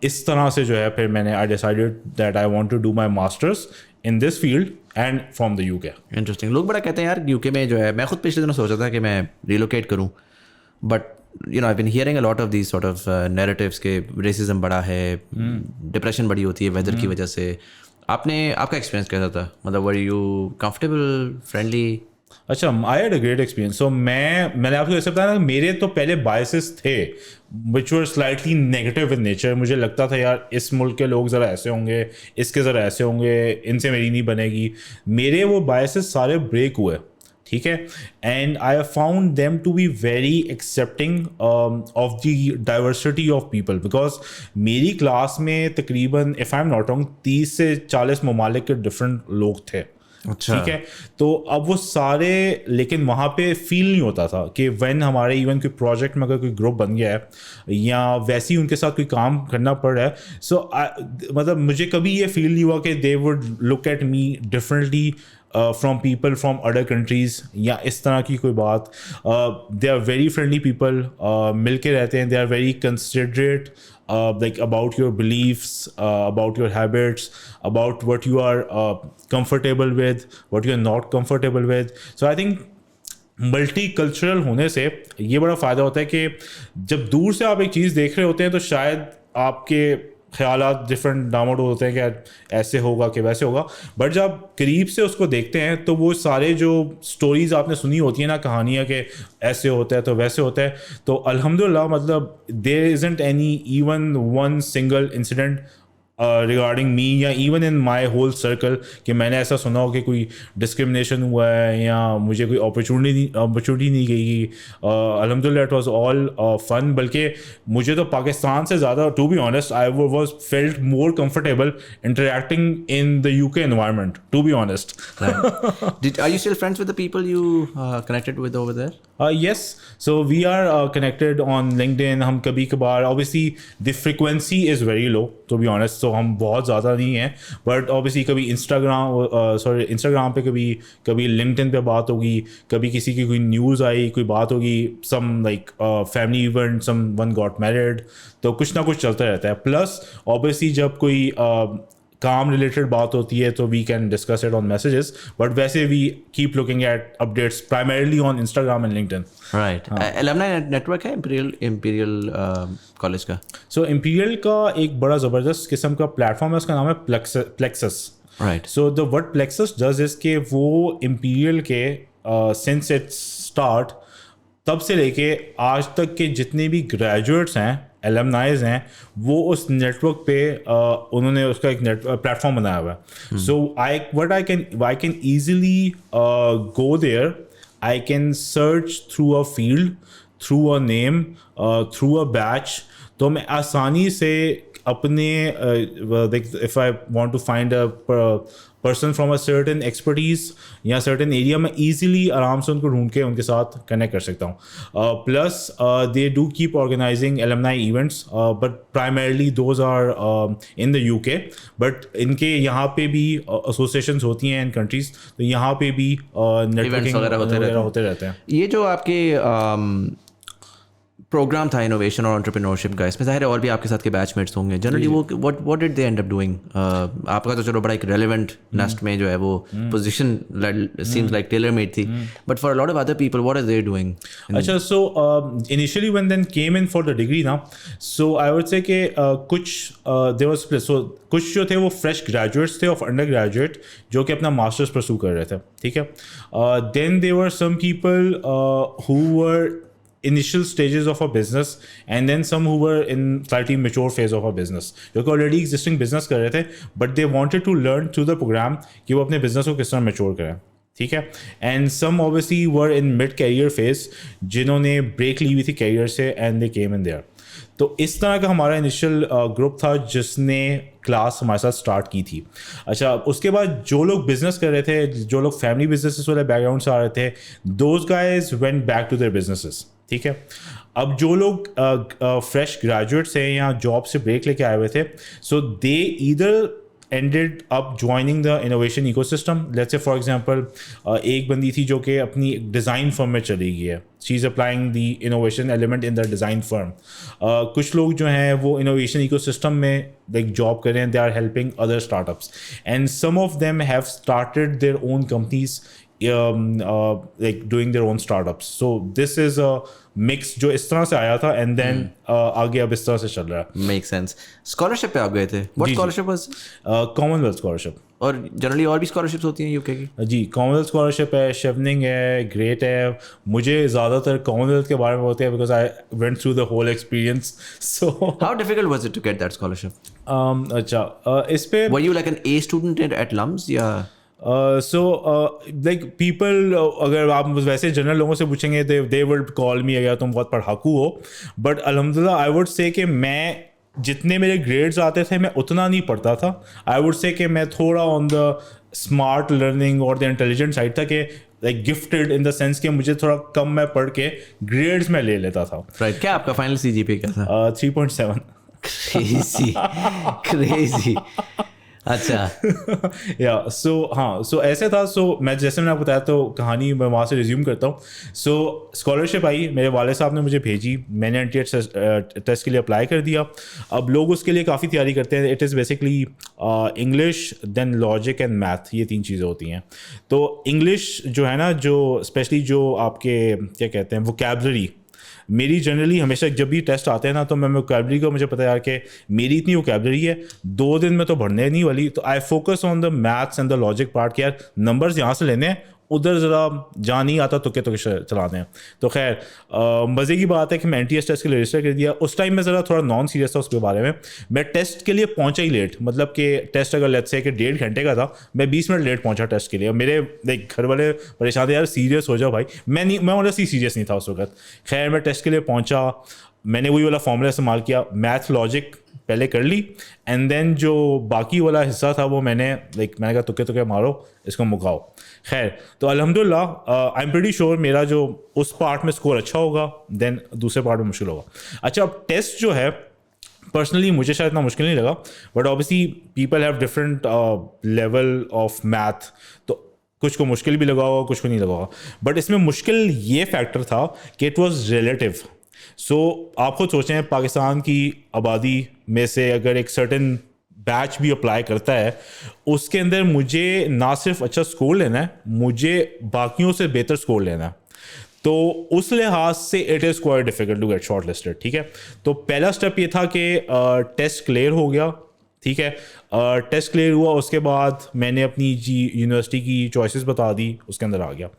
इस तरह से जो है फिर मैंने I decided that I want to do my masters in this field and from the UK. Interesting. लोग बड़ा कहते हैं यार UK में जो है, मैं खुद पिछले दिनों सोचा था कि मैं relocate करूँ, but I've been hearing a lot of these sort of narratives के racism बड़ा है, depression बड़ी होती है weather की वजह से. आपका एक्सपीरियंस कैसा था? मतलब वर यू कंफर्टेबल, फ्रेंडली? अच्छा, I had a great experience. So मैंने आपको ऐसे बताया ना, मेरे तो पहले बायसेस थे विच वर स्लाइटली नेगेटिव इन नेचर. मुझे लगता था यार इस मुल्क के लोग ज़रा ऐसे होंगे, इसके ज़रा ऐसे होंगे, इनसे मेरी नहीं बनेगी. मेरे वो बायसेस सारे ब्रेक हुए. ठीक है, and I have found them to be very accepting of the diversity of people. Because मेरी क्लास में तकरीबन if I am not wrong 30 से 40 ममालिक के डिफरेंट लोग थे. ٹھیک ہے. تو اب وہ سارے, لیکن وہاں پہ فیل نہیں ہوتا تھا کہ وین ہمارے ایون کوئی پروجیکٹ میں اگر کوئی گروپ بن گیا ہے یا ویسے ہی ان کے ساتھ کوئی کام کرنا پڑ رہا ہے, سو مطلب مجھے کبھی یہ فیل نہیں ہوا کہ they would look at me differently from people from other countries یا اس طرح کی کوئی بات. They are very friendly people, مل کے رہتے ہیں, they are very considerate like about your beliefs, about your habits, about what you are comfortable with, what you are not comfortable with. So I think multi cultural ہونے سے یہ بڑا فائدہ ہوتا ہے کہ جب دور سے آپ ایک چیز دیکھ رہے ہوتے ہیں تو شاید آپ کے خیالات ڈفرینٹ ڈاموڈ ہوتے ہیں کہ ایسے ہوگا کہ ویسے ہوگا, بٹ جب قریب سے اس کو دیکھتے ہیں تو وہ سارے جو سٹوریز آپ نے سنی ہوتی ہیں نا, کہانیاں کہ ایسے ہوتا ہے تو ویسے ہوتا ہے, تو الحمدللہ مطلب there isn't any even one single incident regarding me یا even in my whole circle کہ میں نے ایسا سنا ہو کہ کوئی ڈسکرمنیشن ہوا ہے یا مجھے کوئی اپرچونیٹی نہیں گئی. الحمد للہ اٹ واز آل فن. بلکہ مجھے تو پاکستان سے زیادہ, to be honest, I was felt more comfortable interacting in the UK environment, to be honest. Are you still friends with the people you connected with over there? Yes, so we are connected on LinkedIn. ہم کبھی کبھار, obviously the frequency is very low to be honest, so ہم بہت زیادہ نہیں ہیں, but obviously کبھی Instagram پہ, کبھی LinkedIn پہ بات ہوگی, کبھی کسی کی کوئی نیوز آئی, کوئی بات ہوگی, some like family event, someone got married, تو کچھ نہ کچھ چلتا رہتا ہے. پلس obviously جب کوئی کام ریلیٹڈ بات ہوتی ہے تو we can discuss it on messages, but ویسے we keep looking at updates primarily on Instagram and LinkedIn. Right. Alumni network ہے امپیریل کالج کا. سو امپیریل کا ایک بڑا زبردست قسم کا پلیٹ فارم ہے, اس کا نام ہے Plexus. Right. So the what Plexus does is کہ وہ امپیریل کے سنس اٹ اسٹارٹ تب سے لے کے آج تک کے جتنے بھی گریجویٹس ہیں, ایلمنائز ہیں, وہ اس نیٹ ورک پہ انہوں نے اس کا ایک پلیٹ فارم بنایا ہوا ہے. So I can easily go there, I can search through a field, through a name, through a batch. تو میں آسانی سے اپنے if I want to find a person from a certain expertise یا certain area, میں easily آرام سے ان کو ڈھونڈ کے ان کے ساتھ کنیکٹ کر سکتا ہوں. Plus they do keep organizing alumni events, but primarily those are in the UK, but ان کے یہاں پہ بھی associations ہوتی ہیں ان countries, تو یہاں پہ بھی نیٹورکنگ وغیرہ ہوتے رہتے ہیں. یہ جو آپ کے پروگرام تھا انوویشن اور انٹرپرینورشپ کا, اس میں ظاہر ہے اور بھی آپ کے ساتھ کے بیچ میٹس ہوں گے. جنرلی وہ what did they end up doing? آپ کا تو چلو بڑا ایک ریلیونٹ نیسٹ میں جو ہے وہ position seems like tailor made تھی, but for a lot of other people what are they doing? اچھا, so initially when then came in for the degree نا, so I would say کہ کچھ there was so کچھ جو تھے وہ fresh graduates تھے آف انڈر گریجویٹ جو کہ اپنا ماسٹرس پرسو کر رہے تھے. ٹھیک ہے. Then there were some people who were initial stages of a business, and then some who were in slightly mature phase of a business, جو کہ already existing business کر رہے تھے, but they wanted to learn through the program کہ وہ اپنے business کو کس طرح mature کریں. ٹھیک ہے. And some obviously were in mid career phase, جنہوں نے بریک لی ہوئی تھی کیریئر سے, and they came in there. تو اس طرح کا ہمارا انیشیل گروپ تھا جس نے کلاس ہمارے ساتھ اسٹارٹ کی تھی. اچھا, اس کے بعد جو لوگ بزنس کر رہے تھے, جو لوگ فیملی بزنسز والے بیک گراؤنڈ سے آ رہے تھے, those guys went back to their businesses. ٹھیک ہے. اب جو لوگ فریش گریجویٹس ہیں یا جاب سے بریک لے کے آئے ہوئے تھے, سو دے either ended up joining the innovation ecosystem. Let's say for example ایک بندی تھی جو کہ اپنی ڈیزائن فرم میں چلی گئی ہے, she is applying the innovation element in the design firm. کچھ لوگ جو ہیں وہ innovation ecosystem میں like job کر رہے ہیں, they are helping other startups, and some of them have started their own companies, like doing their own startups. So this is a mix جو اس طرح سے آیا تھا, and then آگے اب اس طرح سے چل رہا ہے. Make sense. اسکالرشپ پہ آپ گئے تھے, what scholarship was? Common wealth scholarship. اور جنرلی اور بھی اسکالرشپس ہوتی ہیں UK کی؟ جی, کامن ویلتھ اسکالرشپ ہے, شیوننگ ہے, گریٹ ہے. مجھے زیادہ تر کامن ویلتھ کے بارے میں ہوتے ہیں because I went through the whole experience. So how difficult was it to get that scholarship? اچھا, اس پہ were you like an A student at LUMS یا سو لائک پیپل, اگر آپ ویسے جنرل لوگوں سے پوچھیں گے دے ول کال می اگر تم بہت پڑھاکو ہو, بٹ الحمد للہ آئی وڈ سے کہ میں جتنے میرے گریڈز آتے تھے میں اتنا نہیں پڑھتا تھا. آئی وڈ سے کہ میں تھوڑا آن دا स्मार्ट लर्निंग और द इंटेलिजेंट साइड था कि like gifted in the sense कि मुझे थोड़ा कम मैं पढ़ के ग्रेड्स में ले लेता था. राइट. क्या आपका फाइनल CGPA क्या था? 3.7. Crazy crazy. अच्छा. या सो ऐसे था. सो मैं जैसे मैंने आपको बताया तो कहानी मैं वहाँ से रिज्यूम करता हूँ. सो स्कॉलरशिप आई, मेरे वाले साहब ने मुझे भेजी, मैंने NTA टेस्ट के लिए अप्लाई कर दिया. अब लोग उसके लिए काफ़ी तैयारी करते हैं. It is basically English then logic and math, ये 3 चीज़ें होती हैं. तो इंग्लिश जो है ना, जो स्पेशली जो आपके क्या कहते हैं वोकैबुलरी, मेरी जनरली हमेशा जब भी टेस्ट आते हैं ना तो मैं वोकैबुलरी को, मुझे पता है यार कि मेरी इतनी वोकैबुलरी है 2 दिन में तो बढ़ने नहीं वाली. तो I focus on the maths and the logic part कि यार नंबर्स यहाँ से लेने हैं, उधर ज़रा जहाँ नहीं आता तुक्के चलाते हैं. तो खैर मज़े की बात है कि मैं NTA टेस्ट के लिए रजिस्टर कर दिया. उस टाइम में ज़रा थोड़ा नॉन सीरियस था उसके बारे में. मैं टेस्ट के लिए पहुँचा ही लेट, मतलब कि टेस्ट अगर लेट्स से कि 1.5 घंटे का था, मैं 20 मिनट लेट पहुँचा टेस्ट के लिए. मेरे लाइक घर वाले परेशान थे, यार सीरियस हो जाओ भाई. मैं ऑनेस्टली सीरियस नहीं था उस वक्त. खैर मैं टेस्ट के लिए पहुँचा, मैंने वही वाला फॉर्मूला इस्तेमाल किया, मैथ लॉजिक पहले कर ली, एंड देन जो बाकी वाला हिस्सा था वो मैंने कहा तुक्के मारो, इसको मुकाओ. खैर तो अल्हम्दुलिल्लाह आई एम प्रीटी श्योर मेरा जो उस पार्ट में स्कोर अच्छा होगा, देन दूसरे पार्ट में मुश्किल होगा. अच्छा, अब टेस्ट जो है पर्सनली मुझे शायद इतना मुश्किल नहीं लगा, but obviously people have different level of math, तो कुछ को मुश्किल भी लगा होगा, कुछ को नहीं लगा होगा. बट इसमें मुश्किल ये फैक्टर था कि इट वॉज रिलेटिव. सो आप खुद सोचें, पाकिस्तान की आबादी में से अगर एक सर्टेन बैच भी अप्लाई करता है, उसके अंदर मुझे ना सिर्फ अच्छा स्कोर लेना है, मुझे बाकियों से बेहतर स्कोर लेना है. तो उस लिहाज से it is quite difficult to get short listed. ठीक है, तो पहला स्टेप ये था कि टेस्ट क्लियर हो गया. ठीक है, टेस्ट क्लियर हुआ, उसके बाद मैंने अपनी यूनिवर्सिटी की चॉइसेस बता दी, उसके अंदर आ गया.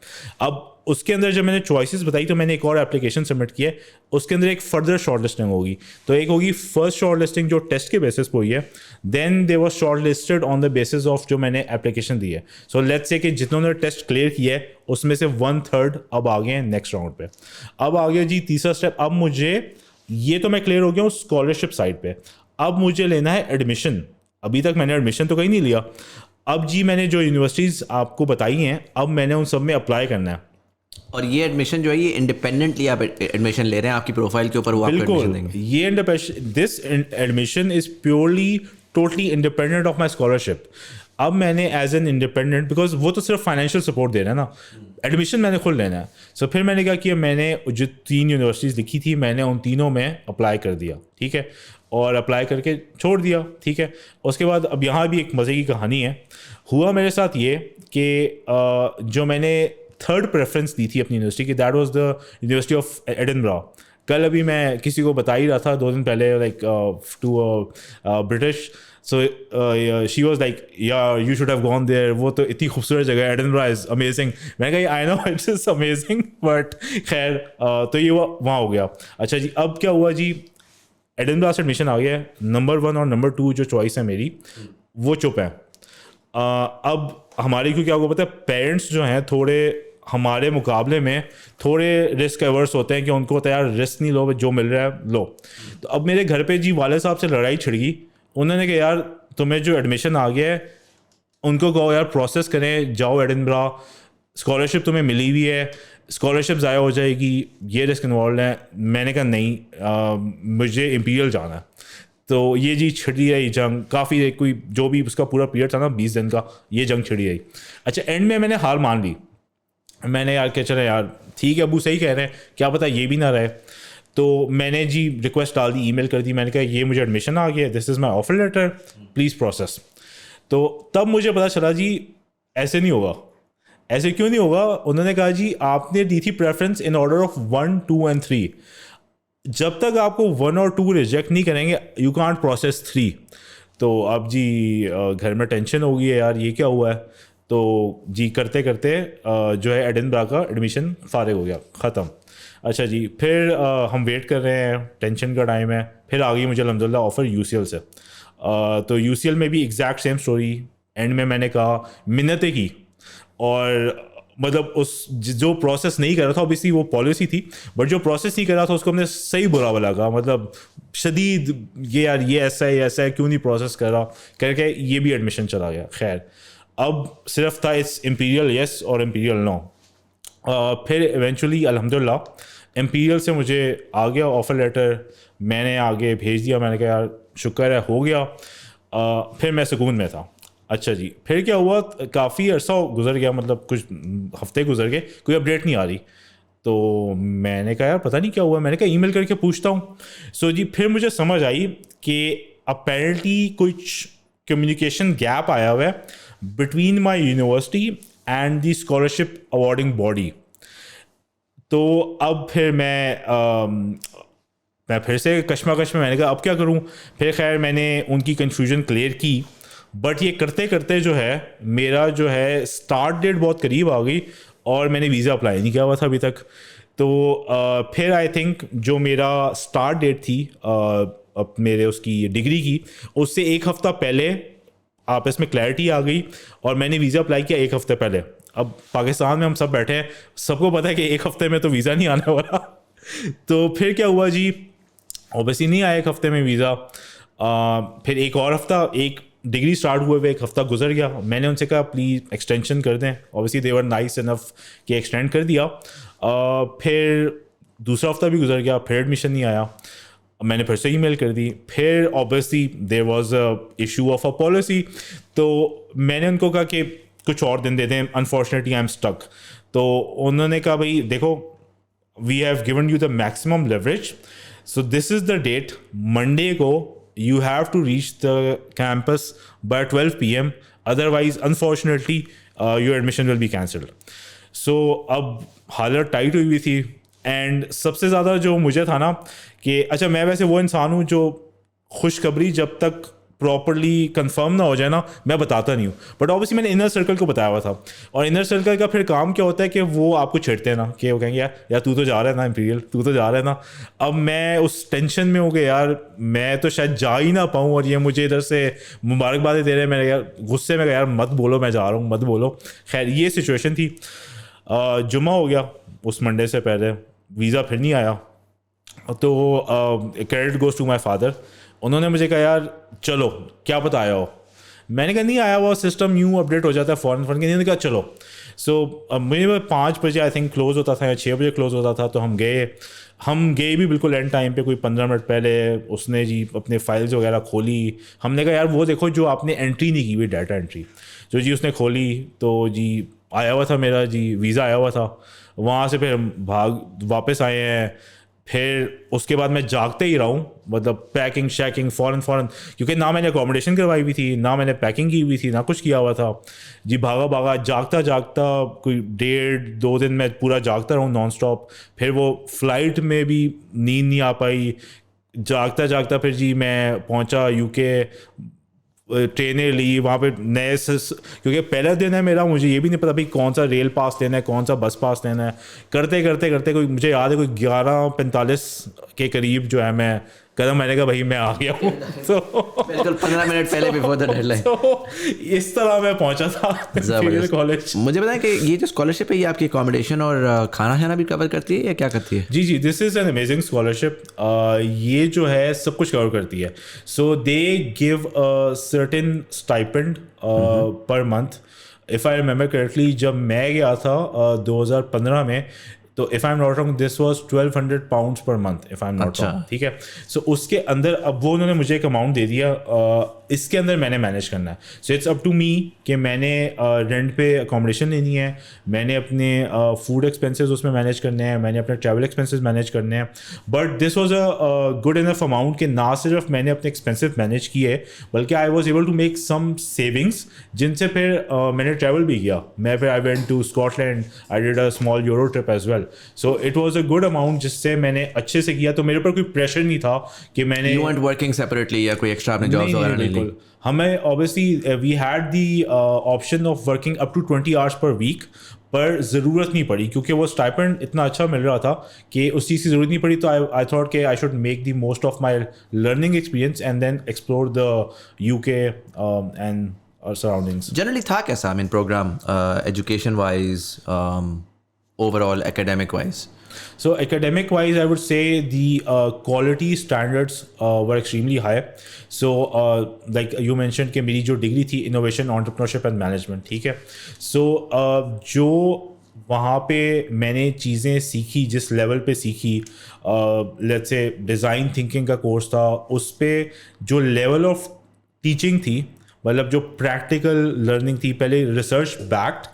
अब उसके अंदर जब मैंने चॉइसेस बताई तो मैंने एक और एप्लीकेशन सबमिट किया है, उसके अंदर एक फर्दर शॉर्ट लिस्टिंग होगी. तो एक होगी फर्स्ट शॉर्ट लिस्टिंग जो टेस्ट के बेसिस पर हुई है, then they was short listed on the basis of जो मैंने एप्लीकेशन दी है. सो लेट्स से कि जितनों ने टेस्ट क्लियर किया है उसमें से 1/3 अब आ गए हैं नेक्स्ट राउंड पे. अब आ गया जी तीसरा स्टेप. अब मुझे ये तो मैं क्लियर हो गया हूँ स्कॉलरशिप साइड पे, अब मुझे लेना है एडमिशन. अभी तक मैंने एडमिशन तो कहीं नहीं लिया. अब जी मैंने जो यूनिवर्सिटीज़ आपको बताई हैं, अब मैंने उन सब में अप्लाई करना है. और ये एडमिशन जो है ये इंडिपेंडेंटली आप एडमिशन ले रहे हैं, आपकी प्रोफाइल के ऊपर वो आपको एडमिशन देंगे? ये this admission is purely totally independent of my scholarship. अब मैंने एज एन इंडिपेंडेंट, बिकॉज वो तो सिर्फ फाइनेंशियल सपोर्ट दे रहे हैं ना, एडमिशन मैंने खुद लेना है. सो फिर मैंने क्या किया, मैंने जो 3 यूनिवर्सिटीज़ लिखी थी मैंने उन तीनों में अप्लाई कर दिया. ठीक है, और अप्लाई करके छोड़ दिया. ठीक है, उसके बाद अब यहाँ भी एक मज़े की कहानी है. हुआ मेरे साथ ये कि जो मैंने 3rd प्रेफरेंस दी थी अपनी यूनिवर्सिटी की, that was the university of Edinburgh. कल अभी मैं किसी को बता ही रहा था 2 दिन पहले, like to British. So she was like yeah you should have gone there, वो तो इतनी खूबसूरत जगह है, एडिनबरा इज़ अमेजिंग. मैंने कहा I know it's is amazing, but खैर तो ये वहाँ हो गया. अच्छा जी, अब क्या हुआ जी, एडिनबरा से एडमिशन आ गया. नंबर 1 और नंबर 2 जो चॉइस है मेरी, वो चुप है. अब हमारे क्यों क्या होगा पता है, पेरेंट्स जो हैं थोड़े हमारे मुकाबले में थोड़े रिस्क एवर्स होते हैं कि उनको होता है यार रिस्क नहीं लो, जो मिल रहा है लो. तो अब मेरे घर पे जी वाले साहब से लड़ाई छिड़ गई. उन्होंने कहा यार तुम्हें जो एडमिशन आ गया है उनको कहो यार प्रोसेस करें, जाओ एडिनबरा, स्कॉलरशिप तुम्हें मिली हुई है, स्कॉलरशिप ज़ाया हो जाएगी, ये रिस्क इन्वॉल्व है. मैंने कहा नहीं, मुझे इम्पीरियल जाना है. तो ये जी छिड़ी रही जंग काफ़ी, कोई जो भी उसका पूरा पीरियड था ना 20 दिन का, ये जंग छिड़ी रही. अच्छा, एंड में मैंने हार मान ली. मैंने यार क्या चले यार ठीक है, अबू सही कह रहे हैं, क्या पता ये भी ना रहे. तो मैंने जी रिक्वेस्ट डाल दी, ईमेल कर दी. मैंने कहा ये मुझे एडमिशन आ गया, this is my offer letter, please process. तो तब मुझे पता चला जी ऐसे नहीं होगा. ऐसे क्यों नहीं होगा? उन्होंने कहा जी आपने दी थी preference in order of 1, 2 and 3. जब तक आपको 1 और 2 रिजेक्ट नहीं करेंगे यू कांट प्रोसेस 3. तो अब जी घर में टेंशन हो गई है यार ये क्या हुआ है. तो जी करते करते जो है एडिनबरा का एडमिशन फारिग हो गया, ख़त्म. अच्छा जी, फिर हम वेट कर रहे हैं, टेंशन का टाइम है. फिर आ गई मुझे अल्हम्दुलिल्लाह ऑफ़र UCL से. तो UCL में भी एग्जैक्ट सेम स्टोरी. एंड में मैंने कहा मिन्नतें की, और मतलब उस जो प्रोसेस नहीं कर रहा था, ऑब्वियसली वो पॉलिसी थी, बट जो प्रोसेस नहीं कर रहा था उसको हमने सही बुरा लगा, मतलब शदीद ये यार ये ऐसा है क्यों नहीं प्रोसेस कर रहा करके ये भी एडमिशन चला गया. खैर अब सिर्फ था इट्स इम्पीरियल येस और इम्पीरियल नो. फिर इवेंचुअली अल्हम्दुलिल्लाह इम्पीरियल से मुझे आ गया ऑफ़र लेटर, मैंने आगे भेज दिया. मैंने कहा यार शुक्र है हो गया. फिर मैं सुकून में था. अच्छा जी, फिर क्या हुआ, काफ़ी अरसा गुजर गया, मतलब कुछ हफ्ते गुजर गए, कोई अपडेट नहीं आ रही. तो मैंने कहा यार पता नहीं क्या हुआ, मैंने कहा ईमेल करके पूछता हूँ. सो जी फिर मुझे समझ आई कि अपेरेंटली कुछ कम्युनिकेशन गैप आया हुआ है between my university and the scholarship awarding body. तो अब फिर मैं फिर से कश्मकश में, मैंने कहा अब क्या करूं. फिर खैर मैंने उनकी कन्फ्यूजन क्लियर की, बट ये करते करते जो है मेरा जो है स्टार्ट डेट बहुत करीब आ गई और मैंने वीज़ा अप्लाई नहीं किया हुआ था अभी तक. तो फिर आई थिंक जो मेरा स्टार्ट डेट थी अब मेरे उसकी डिग्री की, उससे एक हफ़्ता पहले आपस में क्लैरिटी आ गई और मैंने वीज़ा अप्लाई किया एक हफ़्ते पहले. अब पाकिस्तान में हम सब बैठे हैं, सबको पता है कि एक हफ़्ते में तो वीज़ा नहीं आने वाला. तो फिर क्या हुआ जी, ऑब्वियसली नहीं आया एक हफ़्ते में वीज़ा. फिर एक और हफ़्ता, एक डिग्री स्टार्ट हुए हुए एक हफ़्ता गुजर गया. मैंने उनसे कहा प्लीज़ एक्सटेंशन कर दें. Obviously they were nice enough कि एक्सटेंड कर दिया. फिर दूसरा हफ़्ता भी गुजर गया, फिर एडमिशन नहीं आया. मैंने फिर से ईमेल कर दी. फिर obviously there was a issue of a policy. तो मैंने उनको कहा कि कुछ और दिन दे दें, अनफॉर्चुनेटली आई एम स्टक. तो उन्होंने कहा भाई देखो, we have given you the maximum leverage, so this is the date, Monday को you have to reach the campus by 12 p.m. otherwise unfortunately your admission will be cancelled. So अब हालत tight हुई थी. एंड सबसे ज़्यादा जो मुझे था ना कि अच्छा, मैं वैसे वो इंसान हूँ जो खुशखबरी जब तक प्रॉपरली कंफर्म ना हो जाए ना, मैं बताता नहीं हूँ. बट ऑब्वियसली मैंने इनर सर्कल को बताया हुआ था, और इनर सर्कल का फिर काम क्या होता है कि वो आपको छेड़ते हैं ना, कि वो कहेंगे यार तू तो जा रहा है ना इंपीरियल, तू तो जा रहा है ना. अब मैं उस टेंशन में हो गया यार, मैं तो शायद जा ही ना पाऊँ, और ये मुझे इधर से मुबारकबादें दे रहे हैं. मैंने यार गुस्से में यार मत बोलो मैं जा रहा हूँ, मत बोलो. खैर ये सिचुएशन थी. जुम्मा हो गया, उस मंडे से पहले वीज़ा फिर नहीं आया. तो credit goes to my father. उन्होंने मुझे कहा यार चलो क्या पता आया हो. मैंने कहा नहीं आया हुआ, सिस्टम यूँ अपडेट हो जाता है फ़ौरन फ़ौरन. उन्होंने कहा चलो. सो मुझे 5 बजे आई थिंक क्लोज़ होता था या 6 बजे क्लोज़ होता था. तो हम गए भी बिल्कुल एंड टाइम पे, कोई 15 मिनट पहले. उसने जी अपने फाइल्स वगैरह खोली. हमने कहा यार वो देखो जो आपने एंट्री नहीं की हुई, डाटा एंट्री जो जी उसने खोली. तो जी आया हुआ था मेरा जी वीज़ा आया हुआ था. वहाँ से फिर हम वापस आए हैं. फिर उसके बाद मैं जागते ही रहा हूँ, मतलब पैकिंग शैकिंग फ़ौरन, क्योंकि ना मैंने अकोमोडेशन करवाई हुई थी, ना मैंने पैकिंग की हुई थी, ना कुछ किया हुआ था जी. भागा जागता कोई 1.5-2 दिन मैं पूरा जागता रहूँ नॉन स्टॉप. फिर वो फ्लाइट में भी नींद नहीं आ पाई. जागता फिर जी मैं पहुँचा यूके. ट्रेनें ली वहाँ पे नए क्योंकि पहला दिन है मेरा, मुझे ये भी नहीं पता भाई कौन सा रेल पास लेना है, कौन सा बस पास लेना है. करते कोई मुझे याद है कोई 11:45 के करीब जो है मैं कदम, मैंने कहा भाई मैं आ गया हूँ. तो बिल्कुल 15 मिनट पहले बिफोर द डेडलाइन. तो इस तरह मैं पहुँचा था कॉलेज. मुझे बताएं कि ये जो स्कॉलरशिप है ये आपकी अकोमोडेशन और खाना शाना भी कवर करती है या क्या करती है? जी this is an amazing scholarship. ये जो है सब कुछ कवर करती है. So they give a certain stipend per month. If I remember correctly जब मैं गया था 2015 में, तो if I am not wrong this was £1200 per month, if I am not wrong. ठीक है. सो उसके अंदर अब वो उन्होंने मुझे एक अमाउंट दे दिया, इसके अंदर मैंने मैनेज करना है. So it's up to me कि मैंने रेंट पे अकोमोडेशन लेनी है, मैंने अपने फूड एक्सपेंसेस उसमें मैनेज करने हैं, मैंने अपने ट्रैवल एक्सपेंसेस मैनेज करने हैं. But this was a good enough amount कि ना सिर्फ मैंने अपने एक्सपेंसेस मैनेज किए, बल्कि I was able to make some savings, जिनसे फिर मैंने ट्रैवल भी किया. मैं फिर I went to Scotland, I did a small Euro trip as well. So it was a good amount जिससे मैंने अच्छे से किया. तो मेरे ऊपर कोई प्रेशर नहीं था कि मैंने You weren't working separately या कोई एक्स्ट्रा आपने जॉब्स वगैरह नहीं ली? हमें obviously we had the option of working up to 20 hours per week, पर ज़रूरत नहीं पड़ी क्योंकि वो स्टाइपेंड इतना अच्छा मिल रहा था कि उस चीज़ की ज़रूरत नहीं पड़ी. तो आई थॉट कि I should make the most of my learning experience and then explore the UK and surroundings. Generally था कैसा, I mean programme education wise, overall academic wise? So academic wise, I would say the quality standards were extremely high. So like you mentioned कि मेरी जो degree थी innovation, entrepreneurship and management, ठीक है. So जो वहाँ पे मैंने चीज़ें सीखी, जिस लेवल पे सीखी, लेट्स से डिज़ाइन थिंकिंग का कोर्स था, उस पे जो लेवल ऑफ टीचिंग थी, मतलब जो प्रैक्टिकल लर्निंग थी, पहले रिसर्च बैक्ड,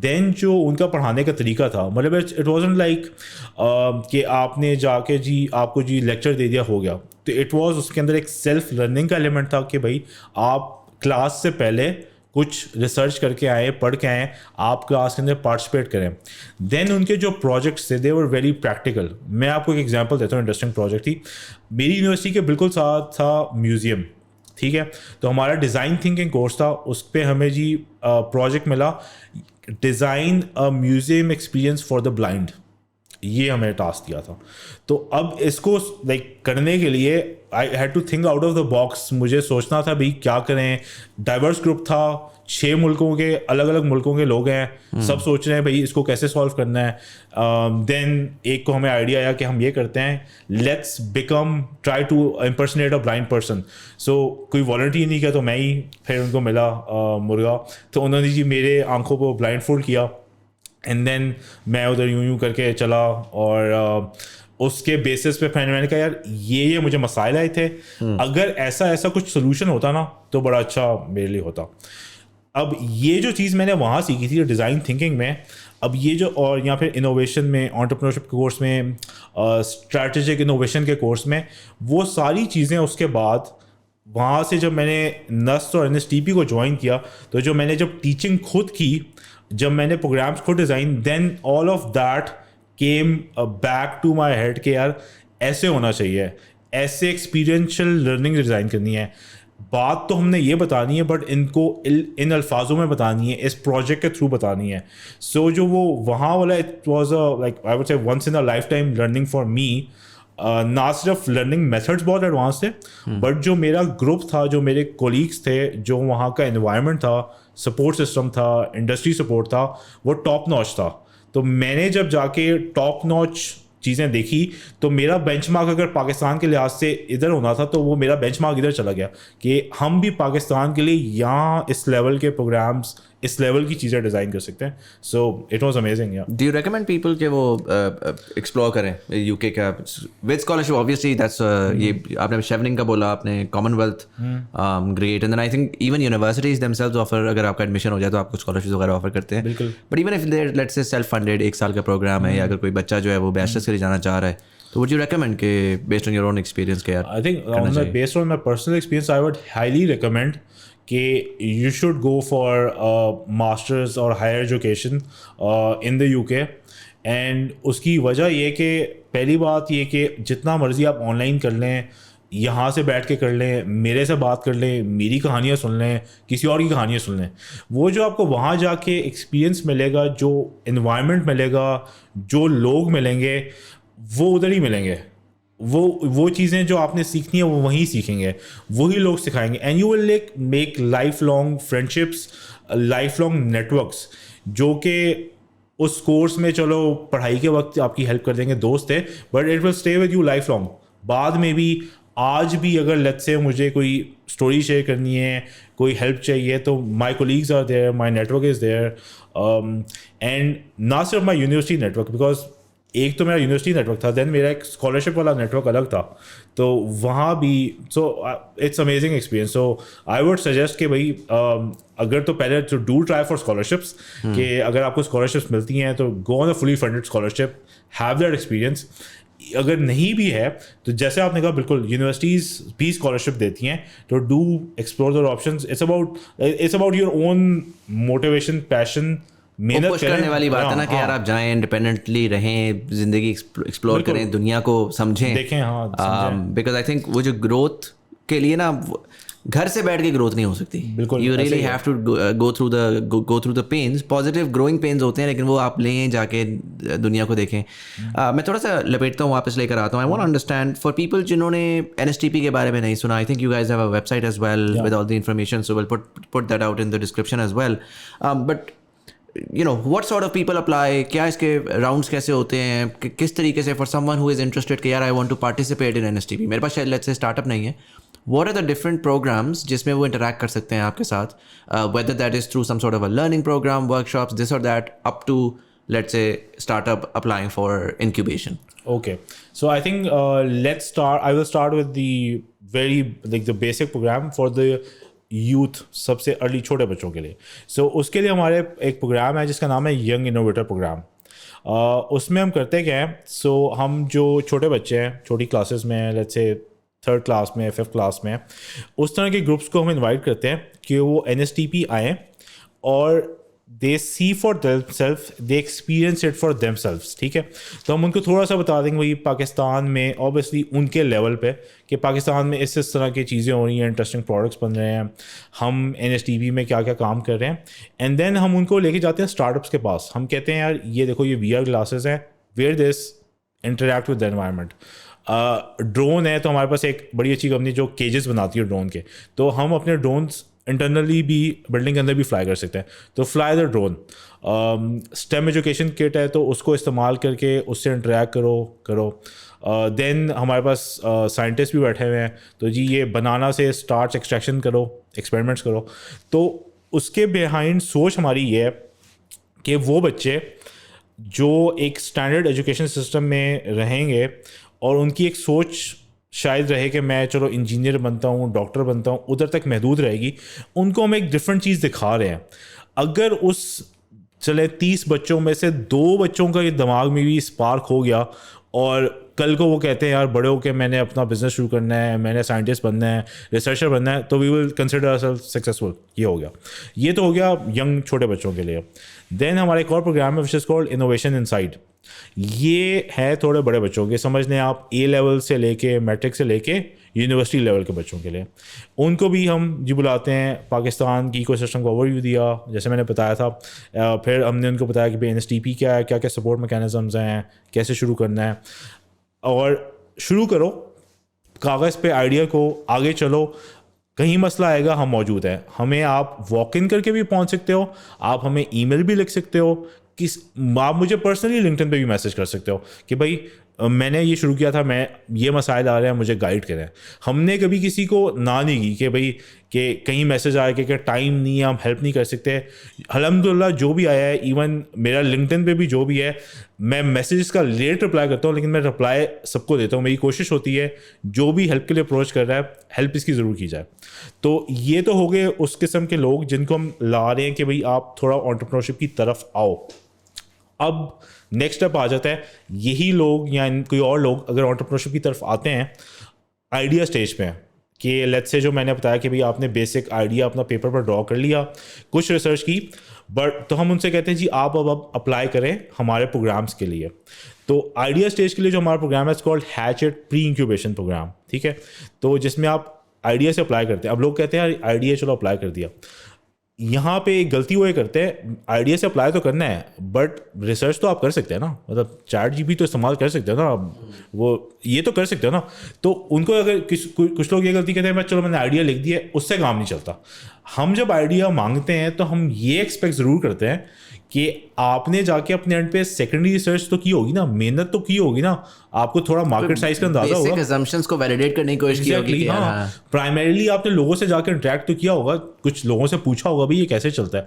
देन जो उनका पढ़ाने का तरीका था, मतलब इट वाजंट लाइक कि आपने जाके जी आपको जी लेक्चर दे दिया हो गया. तो इट वाज उसके अंदर एक सेल्फ लर्निंग का एलिमेंट था कि भाई आप क्लास से पहले कुछ रिसर्च करके आए, पढ़ के आए, आप क्लास के अंदर पार्टिसिपेट करें. देन उनके जो प्रोजेक्ट्स थे दे वर वेरी प्रैक्टिकल. मैं आपको एक एग्जांपल देता हूँ, इंटरेस्टिंग प्रोजेक्ट थी. मेरी यूनिवर्सिटी के बिल्कुल साथ था म्यूज़ियम, ठीक है. तो हमारा डिज़ाइन थिंकिंग कोर्स था, उस पर हमें जी प्रोजेक्ट मिला, design a museum experience for the blind. ये हमें टास्क दिया था. तो अब इसको लाइक करने के लिए I had to think out of the box. मुझे सोचना था भाई क्या करें. डाइवर्स ग्रुप था, 6 मुल्कों के, अलग अलग मुल्कों के लोग हैं, सब सोच रहे हैं भाई इसको कैसे सॉल्व करना है. देन एक को हमें आइडिया आया कि हम ये करते हैं, let's become try to impersonate a blind person. So कोई वॉलंटियर नहीं किया, तो मैं ही फिर उनको मिला मुर्गा. तो उन्होंने जी मेरे आंखों को ब्लाइंड फोल्ड किया, एंड देन मैं उधर यूं करके चला, और उसके बेसिस पे मैंने कहा यार ये मुझे मसाइल आए थे, अगर ऐसा कुछ सोल्यूशन होता ना तो बड़ा अच्छा मेरे लिए होता. अब ये जो चीज़ मैंने वहाँ सीखी थी डिज़ाइन थिंकिंग में, अब ये जो, और या फिर इनोवेशन में, एंटरप्रेन्योरशिप के कोर्स में, स्ट्रैटेजिक इनोवेशन के कोर्स में, वो सारी चीज़ें उसके बाद वहाँ से जब मैंने नस्ट और NSTP को ज्वाइन किया, तो जो मैंने जब टीचिंग खुद की, जब मैंने प्रोग्राम्स खुद design, then all of that came back to my head कि यार ऐसे होना चाहिए, ऐसे एक्सपीरियंशियल लर्निंग डिज़ाइन करनी है. बात तो हमने ये बतानी है, बट इनको इन अल्फाजों में बतानी है, इस प्रोजेक्ट के थ्रू बतानी है. सो जो वो वहाँ वाला, it was a like I would say once in a life time learning for me. ना सिर्फ लर्निंग मेथड्स बहुत एडवांस थे, बट जो मेरा ग्रुप था, जो मेरे कोलीग्स थे, जो वहाँ का एनवायरनमेंट था, सपोर्ट सिस्टम था, इंडस्ट्री सपोर्ट था, वो टॉप नॉच था. तो मैंने जब जाके टॉप नॉच चीज़ें देखी, तो मेरा बेंचमार्क अगर पाकिस्तान के लिहाज से इधर होना था, तो वो मेरा बेंचमार्क इधर चला गया कि हम भी पाकिस्तान के लिए यहाँ इस लेवल के प्रोग्राम्स, इस लेवल की चीज़ें डिज़ाइन कर सकते हैं. सो इट वाज अमेजिंग. या डू यू रेकमेंड पीपल के वो एक्सप्लोर करें यूके का विद स्कॉलरशिप? ऑब्वियसली दैट्स ये आपने शेवनिंग का बोला, आपने Commonwealth, great, and then I think even universities themselves offer, अगर आपका एडमिशन हो जाए तो आपको स्कॉलरशिप वगैरह ऑफर करते हैं. बिल्कुल. But even if there let's say self funded 1 साल का प्रोग्राम है, या अगर कोई बच्चा जो है वो बैचलर्स के लिए जाना चाह रहा है, तो वुड यू रेकमेंड कि based on your own experience के यार? I think based on my personal experience I would highly recommend कि you should go for masters और higher education in the UK. And उसकी वजह ये कि पहली बात ये कि जितना मर्ज़ी आप ऑनलाइन कर लें, यहाँ से बैठ के कर लें, मेरे से बात कर लें, मेरी कहानियाँ सुन लें, किसी और की कहानियाँ सुन लें, वो जो आपको वहाँ जाके एक्सपीरियंस मिलेगा, जो इन्वायरमेंट मिलेगा, जो लोग मिलेंगे, वो उधर ही मिलेंगे. वो चीज़ें जो आपने सीखनी है वो वहीं सीखेंगे, वही लोग सिखाएंगे. And you will make life long friendships, life long networks, जो कि उस कोर्स में चलो पढ़ाई के वक्त आपकी हेल्प कर देंगे, दोस्त है, but it will stay with you life long. बाद में भी, आज भी अगर लेट्स से मुझे कोई स्टोरी शेयर करनी है, कोई हेल्प चाहिए, तो my colleagues are there, my network is there. And ना सिर्फ माई यूनिवर्सिटी नेटवर्क, बिकॉज एक तो मेरा यूनिवर्सिटी नेटवर्क था, देन मेरा एक स्कॉलरशिप वाला नेटवर्क अलग था, तो वहाँ भी. So it's amazing experience. So I would suggest कि भाई अगर तो पहले तो डू ट्राई फॉर स्कॉलरशिप्स, कि अगर आपको स्कॉलरशिप्स मिलती हैं तो go on a fully funded scholarship, have that experience. अगर नहीं भी है तो जैसे आपने कहा, बिल्कुल यूनिवर्सिटीज़ भी स्कॉलरशिप देती हैं, तो do explore the options. It's about your own motivation, passion, मेहनत करने वाली बात है ना कि यार आप जाएं, इंडिपेंडेंटली रहें, जिंदगी एक्सप्लोर करें, दुनिया को समझें, देखें. बिकॉज आई थिंक वो जो ग्रोथ के लिए ना, घर से बैठ के ग्रोथ नहीं हो सकती. बिल्कुल. You really have to go through the pains. Positive growing pains होते हैं, लेकिन वो आप लें, जाके दुनिया को देखें. मैं थोड़ा सा लपेटता हूँ, वापस लेकर आता हूँ. I want understand for people जिन्होंने NSTP के बारे में नहीं सुना, I think you guys have a website as well with all the information, so will put that out in the description as well. But you know, what sort of people apply, کیا اس کے rounds کیسے ہوتے ہیں, کس طریقے سے for someone who is interested کہ یار I want to participate in NSTP, میرے پاس شاید let's say اسٹارٹ اپ نہیں ہے, what are the different programs جس میں وہ انٹریکٹ کر سکتے ہیں آپ کے ساتھ, whether that is through some sort of a learning program, workshops, this or that, up to let's say startup applying for incubation? Okay, so I think I will start with the basic program for the youth, سب سے early چھوٹے بچوں کے لیے. سو اس کے لیے ہمارے ایک پروگرام ہے جس کا نام ہے ینگ انوویٹر پروگرام. اس میں ہم کرتے کیا ہیں, سو ہم جو چھوٹے بچے ہیں چھوٹی کلاسز میں, لیٹس سے 3rd کلاس میں 5th کلاس میں, اس طرح کے گروپس کو ہم انوائٹ کرتے ہیں کہ وہ NSTP آئیں اور they see for themselves, they experience it for themselves. ٹھیک ہے, تو ہم ان کو تھوڑا سا بتا دیں گے بھائی پاکستان میں اوبیسلی ان کے لیول پہ کہ پاکستان میں اس طرح کی چیزیں ہو رہی ہیں, انٹرسٹنگ پروڈکٹس بن رہے ہیں, ہم NSTP میں کیا کیا کام کر رہے ہیں. اینڈ دین ہم ان کو لے کے جاتے ہیں اسٹارٹ اپس کے پاس. ہم کہتے ہیں یار یہ دیکھو یہ VR گلاسز ہیں, wear this, interact with the environment. Drone ہے تو ہمارے پاس ایک بڑی اچھی کمپنی جو کیجز بناتی ہے ڈرون کے, تو ہم اپنے ڈرونس انٹرنلی بھی بلڈنگ کے اندر بھی فلائی کر سکتے ہیں. تو فلائی دا ڈرون. اسٹیم ایجوکیشن کٹ ہے تو اس کو استعمال کر کے اس سے انٹریکٹ کرو. دین ہمارے پاس سائنٹسٹ بھی بیٹھے ہوئے ہیں, تو جی یہ بنانا سے اسٹارچ ایکسٹریکشن کرو, ایکسپیریمنٹس کرو. تو اس کے بیہائنڈ سوچ ہماری یہ ہے کہ وہ بچے جو ایک اسٹینڈرڈ ایجوکیشن سسٹم میں رہیں گے اور ان کی ایک سوچ شاید رہے کہ میں چلو انجینئر بنتا ہوں, ڈاکٹر بنتا ہوں, ادھر تک محدود رہے گی, ان کو ہم ایک ڈفرینٹ چیز دکھا رہے ہیں. اگر اس چلے 30 بچوں میں سے 2 بچوں کا یہ دماغ میں بھی اسپارک ہو گیا اور کل کو وہ کہتے ہیں یار بڑے ہو کے میں نے اپنا بزنس شروع کرنا ہے, میں نے سائنٹسٹ بننا ہے, ریسرچر بننا ہے, تو وی ول کنسیڈر اوurselves سکسیزفل. یہ ہو گیا, یہ تو ہو گیا ینگ چھوٹے بچوں کے لیے. دین ہمارا ایک اور پروگرام ہے which is called innovation inside. یہ ہے تھوڑے بڑے بچوں کے, سمجھ لیں آپ A لیول سے لے کے میٹرک سے لے کے یونیورسٹی لیول کے بچوں کے لیے. ان کو بھی ہم جی بلاتے ہیں, پاکستان کی ایکو سسٹم کو اوور ویو دیا جیسے میں نے بتایا تھا, پھر ہم نے ان کو بتایا کہ بھائی NSTP کیا ہے, کیا کیا سپورٹ میکینزمز ہیں, کیسے شروع کرنا ہے, اور شروع کرو کاغذ پہ آئیڈیا کو, آگے چلو. کہیں مسئلہ آئے گا ہم موجود ہیں, ہمیں آپ واک ان کر کے بھی پہنچ سکتے ہو, آپ ہمیں ای میل بھی لکھ سکتے ہو, آپ مجھے پرسنلی لنکڈ ان پہ بھی میسج کر سکتے ہو کہ بھائی میں نے یہ شروع کیا تھا, میں یہ مسائل آ رہے ہیں, مجھے گائیڈ کریں. ہم نے کبھی کسی کو نہ نہیں کی کہ بھائی کہ کہیں میسج آئے کہ ٹائم نہیں ہے ہم ہیلپ نہیں کر سکتے. الحمدللہ جو بھی آیا ہے, ایون میرا لنکڈ ان پہ بھی جو بھی ہے, میں میسیجز کا لیٹ رپلائی کرتا ہوں لیکن میں رپلائی سب کو دیتا ہوں. میری کوشش ہوتی ہے جو بھی ہیلپ کے لیے اپروچ کر رہا ہے ہیلپ اس کی ضرور کی جائے. تو یہ تو ہو گئے اس قسم کے لوگ جن کو ہم لا رہے ہیں کہ بھائی آپ تھوڑا انٹرپرینورشپ کی طرف آؤ. اب نیکسٹ اسٹیپ آ جاتا ہے, یہی لوگ یا کوئی اور لوگ اگر انٹرپرینورشپ کی طرف آتے ہیں آئیڈیا اسٹیج پہ, کہ لیٹس سے جو میں نے بتایا کہ بھائی آپ نے بیسک آئیڈیا اپنا پیپر پر ڈرا کر لیا, کچھ ریسرچ کی, بٹ تو ہم ان سے کہتے ہیں جی آپ اب اپلائی کریں ہمارے پروگرامس کے لیے. تو آئیڈیا اسٹیج کے لیے جو ہمارا پروگرام ہے it's called hatch it pre incubation program. ٹھیک ہے, تو جس میں آپ آئیڈیا سے اپلائی کرتے ہیں. اب لوگ کہتے ہیں آئیڈیا چلو اپلائی کر دیا, یہاں پہ ایک غلطی وہ یہ کرتے ہیں, آئیڈیا سے اپلائی تو کرنا ہے بٹ ریسرچ تو آپ کر سکتے ہیں نا, مطلب چیٹ جی پی تو استعمال کر سکتے ہیں نا, وہ یہ تو کر سکتے ہو نا. تو ان کو اگر کچھ لوگ یہ غلطی کہتے ہیں میں چلو میں نے آئیڈیا لکھ دیا, اس سے کام نہیں چلتا. ہم جب آئیڈیا مانگتے ہیں تو ہم یہ ایکسپیکٹ ضرور کرتے ہیں کہ آپ نے جا کے اپنے اینڈ پہ سیکنڈری ریسرچ تو کی ہوگی نا, محنت تو کی ہوگی نا, آپ کو تھوڑا مارکیٹ سائز کا اندازہ ہوگا, بیسک اسمپشنز کو ویلیڈیٹ کرنے کی کوشش کی ہوگی. ہاں, پرائمریلی آپ نے لوگوں سے جا کے انٹریکٹ تو کیا ہوگا, کچھ لوگوں سے پوچھا ہوگا بھائی یہ کیسے چلتا ہے.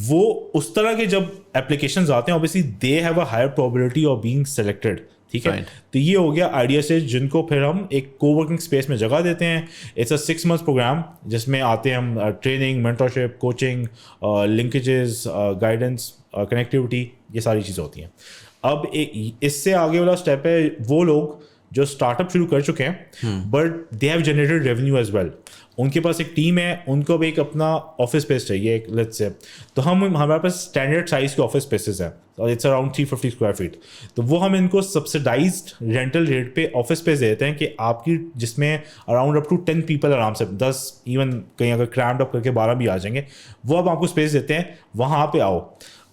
وہ اس طرح کے جب اپلیکیشنز آتے ہیں obviously they have a higher probability of being selected. ٹھیک ہے, تو یہ ہو گیا آئیڈیا سے, جن کو پھر ہم ایک کو ورکنگ اسپیس میں جگہ دیتے ہیں. اٹس اے 6 months پروگرام جس میں آتے ہیں ہم training, mentorship, coaching, linkages, guidance, connectivity, یہ ساری چیزیں ہوتی ہیں. اب اس سے آگے والا اسٹیپ ہے وہ لوگ جو اسٹارٹ اپ شروع کر چکے ہیں but they have generated revenue as well. ان کے پاس ایک ٹیم ہے, ان کو بھی ایک اپنا آفس اسپیس چاہیے ایک لیٹس سے. تو ہمارے پاس اسٹینڈرڈ سائز کے آفس اسپیسز ہیں, اٹس اراؤنڈ 350 اسکوائر فیٹ. تو وہ ہم ان کو سبسڈائزڈ رینٹل ریٹ پہ آفس اسپیس دیتے ہیں کہ آپ کی جس میں اراؤنڈ اپ ٹو 10 پیپل آرام سے 10 ایون کہیں اگر کرامڈ اپ کر کے 12 بھی آ جائیں گے, وہ اب آپ کو اسپیس دیتے ہیں, وہاں پہ آؤ.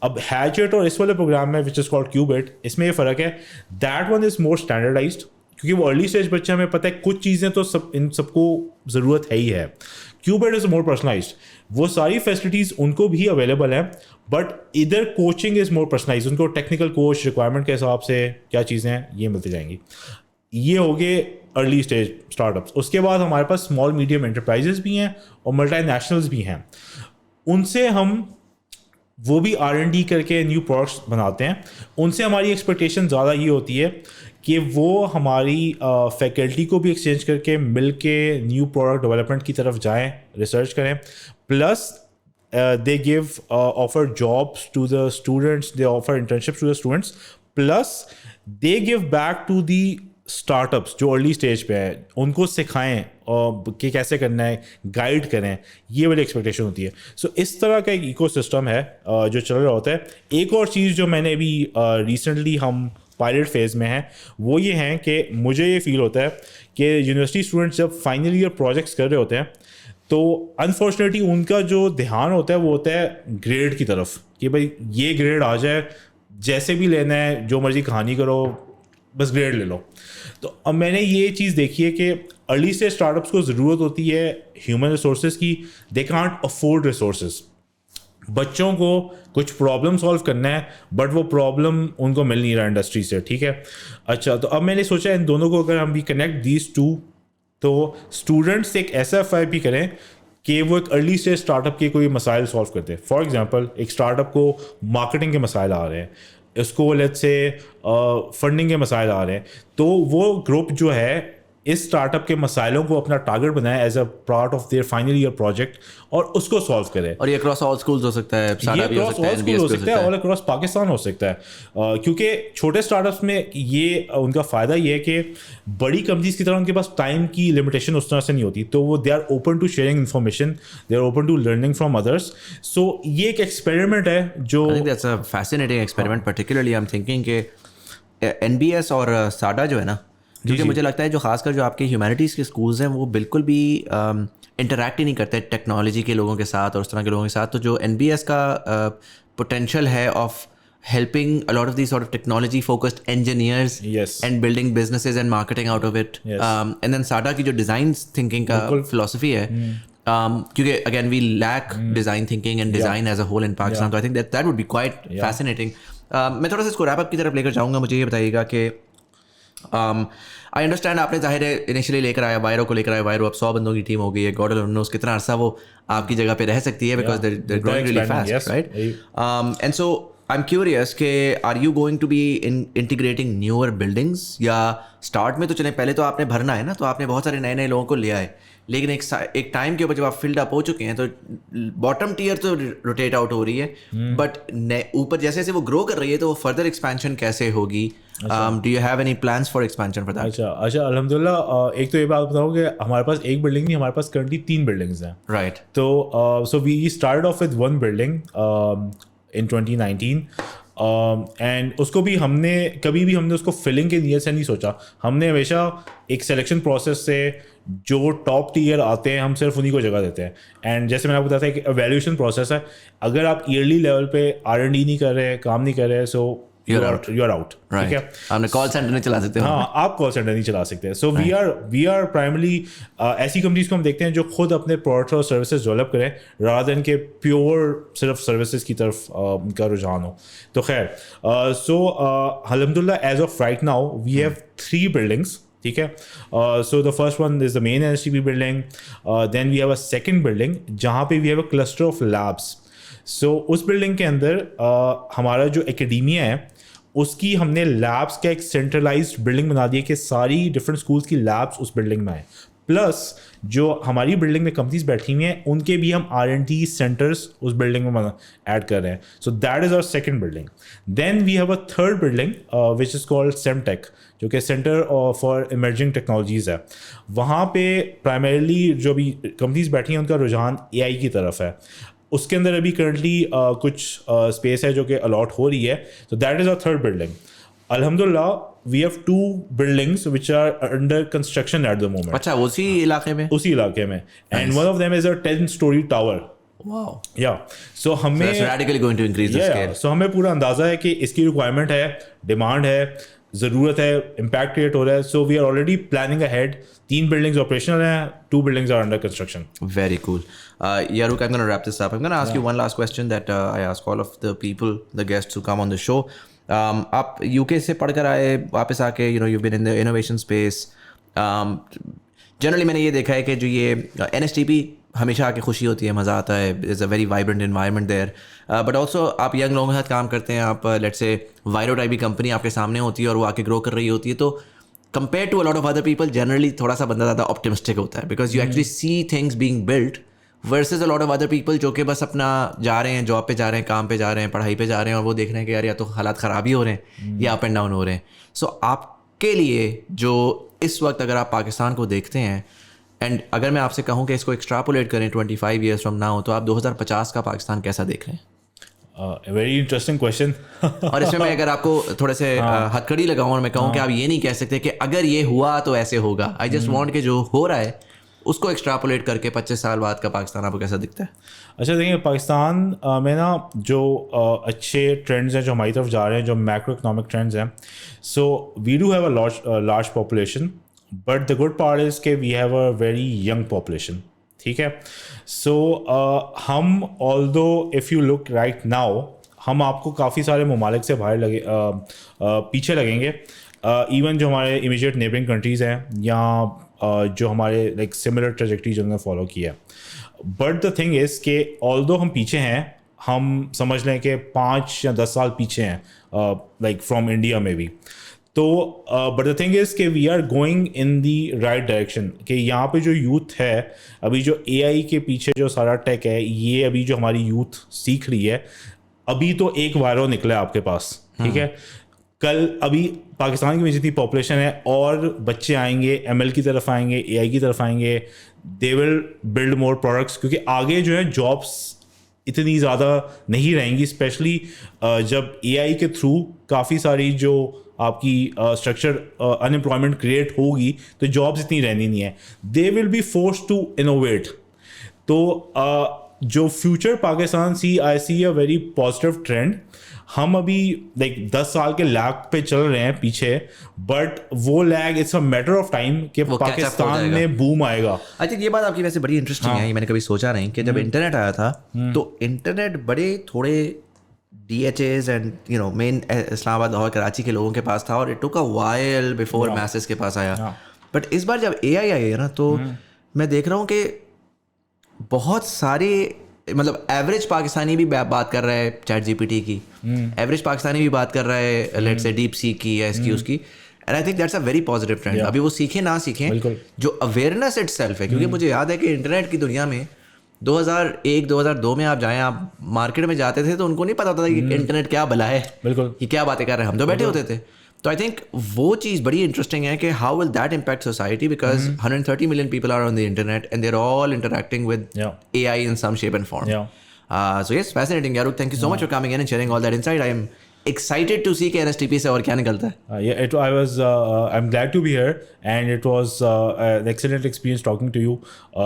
اب ہیچ-اٹ اور اس والے پروگرام میں وچ از کالڈ کیوب-اٹ, اس میں یہ فرق ہے, that one is more standardised, کیونکہ وہ ارلی اسٹیج بچے ہمیں پتہ ہے کچھ چیزیں تو ان سب کو ضرورت ہے ہی ہے. क्यूबेड इज़ मोर पर्सनलाइज्ड, वो सारी फैसिलिटीज़ उनको भी अवेलेबल हैं, बट इधर कोचिंग इज़ मोर पर्सनलाइज्ड, उनको टेक्निकल कोच रिक्वायरमेंट के हिसाब से क्या चीज़ें हैं ये मिलती जाएंगी. ये हो गए अर्ली स्टेज स्टार्टअप्स. उसके बाद हमारे पास स्मॉल मीडियम एंटरप्राइजेस भी हैं और मल्टी नेशनल्स भी हैं. उनसे हम वो भी R&D करके न्यू प्रोडक्ट्स बनाते हैं. उनसे हमारी एक्सपेक्टेशन ज़्यादा ये होती है कि वो हमारी फैकल्टी को भी एक्सचेंज करके मिल के न्यू प्रोडक्ट डेवलपमेंट की तरफ जाएं, रिसर्च करें, plus they give offer jobs to the students, they offer internships to the students, plus they give back to the startups जो अर्ली स्टेज पे है, उनको सिखाएं कि कैसे करना है, गाइड करें, ये वाली एक्सपेक्टेशन होती है. सो इस तरह का एक इकोसिस्टम है जो चल रहा होता है. एक और चीज़ जो मैंने अभी रिसेंटली हम पायलट फेज़ में है वो ये हैं कि मुझे ये फील होता है कि यूनिवर्सिटी स्टूडेंट्स जब फाइनल ईयर प्रोजेक्ट्स कर रहे होते हैं तो अनफॉर्चुनेटली उनका जो ध्यान होता है वो होता है ग्रेड की तरफ, कि भाई ये ग्रेड आ जाए, जैसे भी लेना है जो मर्जी कहानी करो, बस ग्रेड ले लो. तो अब मैंने ये चीज़ देखी है कि अर्ली स्टेज स्टार्टअप्स को ज़रूरत होती है ह्यूमन रिसोर्सेज की. They can't afford resources. बच्चों को कुछ प्रॉब्लम सॉल्व करना है बट वो प्रॉब्लम उनको मिल नहीं रहा इंडस्ट्री से. ठीक है, अच्छा, तो अब मैंने सोचा इन दोनों को अगर हम भी कनेक्ट दीज टू, तो स्टूडेंट्स एक ऐसा FYP करें कि वो एक अर्ली स्टेज स्टार्टअप के कोई मसाइल सॉल्व करते हैं. फॉर एग्जांपल एक स्टार्टअप को मार्केटिंग के मसाइल आ रहे हैं, इसको लेट्स से फंडिंग के मसाइल आ रहे हैं, तो वो ग्रुप जो है इस स्टार्टअप के मसाइलों को अपना टारगेट बनाए as a part of their final year project और उसको सॉल्व करे. और ये अक्रॉस ऑल स्कूल्स हो सकता है, ये अक्रॉस ऑल स्कूल हो सकता है और अक्रॉस पाकिस्तान हो सकता है. क्योंकि छोटे स्टार्टअप्स में ये उनका फ़ायदा ये है कि बड़ी कंपनीज की तरह उनके पास टाइम की लिमिटेशन उस तरह से नहीं होती, तो वो they are open to sharing information, they are open to learning from others. So ये एक एक्सपेरिमेंट है जो that's a fascinating experiment. Particularly I am thinking कि NBS और साडा जो है ना, क्योंकि मुझे लगता है जो खासकर जो आपके ह्यूमैनिटीज़ के स्कूल्स हैं वो बिल्कुल भी इंटरेक्ट ही नहीं करते टेक्नोलॉजी के लोगों के साथ और उस तरह के लोगों के साथ. तो जो NBS का पोटेंशियल है of helping a lot of these sort of technology focused engineers and building businesses and marketing out of it. And then SADA की जो design thinking का philosophy है, क्योंकि again we lack design thinking and design as a whole in Pakistan, so I think that would be quite fascinating. मैं थोड़ा सा इसको wrap up की तरफ लेकर जाऊँगा. मुझे ये बताइएगा कि आई अंडरस्टैंड आपने जाहिर है इनिशियली लेकर आया वायरो को लेकर आया. वायरो अब 100 बंदों की टीम हो गई है. गॉड नोस कितना अरसा वो आपकी जगह पे रह सकती है because they're growing really fast, right? And so I'm curious कि are you going to be integrating newer buildings, या स्टार्ट में तो चले पहले तो आपने भरना है ना, तो आपने बहुत सारे नए नए लोगों को ले आए, लेकिन एक टाइम के ऊपर जब आप फील्ड अप हो चुके हैं तो बॉटम टीयर तो रोटेट आउट हो रही है, बट ऊपर जैसे जैसे वो ग्रो कर रही है तो वो फर्दर एक्सपेंशन कैसे होगी? Do you have any plans for expansion for that? अच्छा अल्हम्दुलिल्लाह. एक तो ये बात बताऊँ कि हमारे पास एक बिल्डिंग नहीं, हमारे पास करंटली 3 बिल्डिंग्स हैं. राइट. तो so we started off with 1 building in 2019 and उसको भी हमने कभी भी हमने उसको फिलिंग के नियत से नहीं सोचा. हमने हमेशा एक सिलेक्शन प्रोसेस से जो टॉप टीयर आते हैं हम सिर्फ उन्हीं को जगह देते हैं. एंड जैसे मैंने आपको बताया था, एक एवेल्यूशन प्रोसेस है. अगर आप ईयरली लेवल पे R&D नहीं कर रहे, काम नहीं कर रहे, सो यू आर आउट. ठीक है, आपने कॉल सेंटर नहीं चला सकते. हाँ, आप कॉल सेंटर नहीं चला सकते. सो वी आर प्राइमरली ऐसी कंपनीज को हम देखते हैं जो खुद अपने प्रोडक्ट्स और सर्विसेज डेवलप करें रादर देन के प्योर सिर्फ सर्विसेज की तरफ उनका रुझान हो. तो खैर, सो अल्हम्दुलिल्लाह as of right now we have 3 buildings. ठीक है, so the first one is the main NSTP building. Then we have a second building जहाँ पे we have a cluster of labs. सो उस बिल्डिंग के अंदर हमारा जो एकेडमिया है उसकी हमने लैब्स का एक सेंट्रलाइज्ड बिल्डिंग बना दी है कि सारी डिफरेंट स्कूल्स की लैब्स उस बिल्डिंग में आए. प्लस जो हमारी बिल्डिंग में कंपनीज बैठी हुई हैं उनके भी हम R&D सेंटर्स उस बिल्डिंग में ऐड कर रहे हैं. So that is our second building. Then we have a third building which is called Semtech, जो कि सेंटर फॉर इमर्जिंग टेक्नोलॉजीज़ है. वहाँ पे प्राइमरीली जो भी कंपनीज बैठी हैं उनका रुझान AI की तरफ है. उसके अंदर अभी करंटली कुछ स्पेस है जो कि अलॉट हो रही है. तो that is our third building. अल्हम्दुलिल्लाह we have 2 buildings which are under construction at the moment. अच्छा, उसी इलाके में and one of them is a 10-story tower. Wow. Yeah so हमें radically going to increase the scale. So हमें पूरा अंदाजा है कि इसकी रिक्वायरमेंट है, डिमांड है, ضرورت ہے, امپیکٹ کریٹ ہو رہا ہے. So we are already planning ahead. 3 buildings operational ہیں, 2 buildings are under construction. Very cool. Yaruk, I'm going to wrap this up. I'm going to ask you one last question that I ask all of the people, the guests who come on the show. آپ UK سے پڑھ کر آئے, واپس آ کے you've been in the innovation space. Generally میں نے یہ دیکھا ہے کہ جو یہ NSTP ہمیشہ آ کے خوشی ہوتی ہے, مزہ آتا ہے, is a very vibrant environment there. But also آپ ینگ لوگوں کے ساتھ کام کرتے ہیں, آپ لیٹ سے وائرو ٹائپ کی کمپنی آپ کے سامنے ہوتی ہے اور وہ آ کے گرو کر رہی ہوتی ہے, تو compare to a lot of other people generally تھوڑا سا بندہ زیادہ آپٹمسٹک ہوتا ہے, because you actually see things being build versus a lot of other people جو کہ بس اپنا جا رہے ہیں, جاب پہ جا رہے ہیں, کام پہ جا رہے ہیں, پڑھائی پہ جا رہے ہیں, اور وہ دیکھ رہے ہیں کہ یار یا تو حالات خراب ہی ہو رہے ہیں یا اپ اینڈ ڈاؤن ہو رہے ہیں. سو آپ کے لیے جو اس وقت اگر آپ پاکستان کو دیکھتے ہیں, اینڈ اگر میں آپ سے کہوں کہ اس کو ایکسٹراپولیٹ کریں 25 ایئرس فرام ناؤ, تو آپ 2050 کا پاکستان کیسا دیکھ رہے ہیں؟ Very interesting question. اور اس میں اگر آپ کو تھوڑے سے ہتھکڑی لگاؤں اور میں کہوں کہ آپ یہ نہیں کہہ سکتے کہ اگر یہ ہوا تو ایسے ہوگا, آئی جسٹ وانٹ کہ جو ہو رہا ہے اس کو ایکسٹراپولیٹ کر کے 25 سال بعد کا پاکستان آپ کو کیسا دکھتا ہے؟ اچھا دیکھیں, پاکستان میں نا جو اچھے ٹرینڈز ہیں جو ہماری طرف جا رہے ہیں, جو میکرو اکنامک ٹرینڈز ہیں, so we do have a large population, but the good part is کہ we have a very young population. ٹھیک ہے, سو ہم although if you look right now, ہم آپ کو کافی سارے ممالک سے باہر پیچھے لگیں گے, ایون جو ہمارے امیجیٹ نیبرنگ کنٹریز ہیں یا جو ہمارے لائک سملر ٹریجیکٹری جنہوں نے فالو کیا ہے. بٹ دا تھنگ از کہ آلدو ہم پیچھے ہیں, ہم سمجھ لیں کہ 5 یا 10 سال پیچھے ہیں لائک فرام انڈیا میں بھی. تو بٹ دا تھنگ از کہ we are going in the right direction, کہ یہاں پہ جو یوتھ ہے ابھی, جو AI کے پیچھے جو سارا ٹیک ہے, یہ ابھی جو ہماری یوتھ سیکھ رہی ہے, ابھی تو ایک وائرو نکلا ہے آپ کے پاس. ٹھیک ہے, کل ابھی پاکستان کی جتنی پاپولیشن ہے اور بچے آئیں گے, ML کی طرف آئیں گے, AI کی طرف آئیں گے, دے ول بلڈ مور پروڈکٹس, کیونکہ آگے جو ہے جابس اتنی زیادہ نہیں رہیں گی, اسپیشلی جب AI کے تھرو کافی ساری جو آپ کی اسٹرکچر انمپلائمنٹ کریٹ ہوگی تو جابس اتنی رہنی نہیں ہے, they will be forced to innovate. تو جو future Pakistan I see a very positive trend. ہم ابھی لائک 10 سال کے لیگ پہ چل رہے ہیں پیچھے, بٹ وہ lag it's a matter of time کہ پاکستان میں بوم آئے گا. آئی تھنک یہ بات آپ کی ویسے بڑی انٹرسٹنگ ہے, میں نے کبھی سوچا نہیں کہ جب انٹرنیٹ آیا تھا تو انٹرنیٹ بڑے تھوڑے DHAs اینڈ مین اسلام آباد اور کراچی کے لوگوں کے پاس تھا, اور it took a while before Mrs کے پاس آیا. بٹ اس بار جب AI آئی ہے نا, تو میں دیکھ رہا ہوں کہ بہت سارے مطلب ایوریج پاکستانی بھی بات کر رہا ہے چیٹ GPT کی, ایوریج پاکستانی بھی بات کر رہا ہے لیٹ سے ڈیپ سیک کی یا اس کی اس کی, and I think that's a very positive trend. ابھی وہ سیکھیں نہ سیکھیں, جو اویئرنیس اٹ سیلف ہے, کیونکہ مجھے یاد ہے کہ انٹرنیٹ کی دنیا میں 2001-2002 میں آپ جائیں, آپ مارکیٹ میں جاتے تھے تو ان کو نہیں پتا ہوتا تھا کہ انٹرنیٹ کیا بلا ہے, یہ کیا باتیں کر رہے ہیں, ہم تو بیٹھے ہوتے تھے. تو آئی تھنک وہ چیز بڑی انٹرسٹنگ ہے کہ how will that impact society, because 130 million people are on the internet and they're all interacting with AI in some shape and form. So yes, fascinating. Yaruk, thank you so much for coming in and sharing all that insight. I am excited to see کہ NSTP سے اور کیا نکلتا ہے. I'm glad to be here and it was an excellent experience talking to you,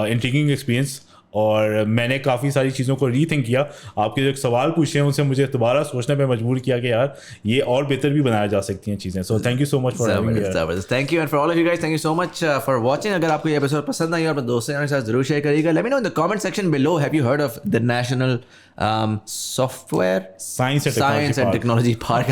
intriguing experience. اور میں نے کافی ساری چیزوں کو ری تھنک کیا. آپ کے جو سوال پوچھے ہیں ان سے مجھے دوبارہ سوچنے پہ مجبور کیا کہ یار یہ اور بہتر بھی بنایا جا سکتی ہیں چیزیں. So thank you so much for thank you and for all of you guys, thank you so much for watching. اگر آپ کو یہ ایپیسوڈ پسند آئی اور اپنے دوستوں کے ساتھ ضرور شیئر کریے گا. Let me know in the comment section below, have you heard of the national software science and technology park?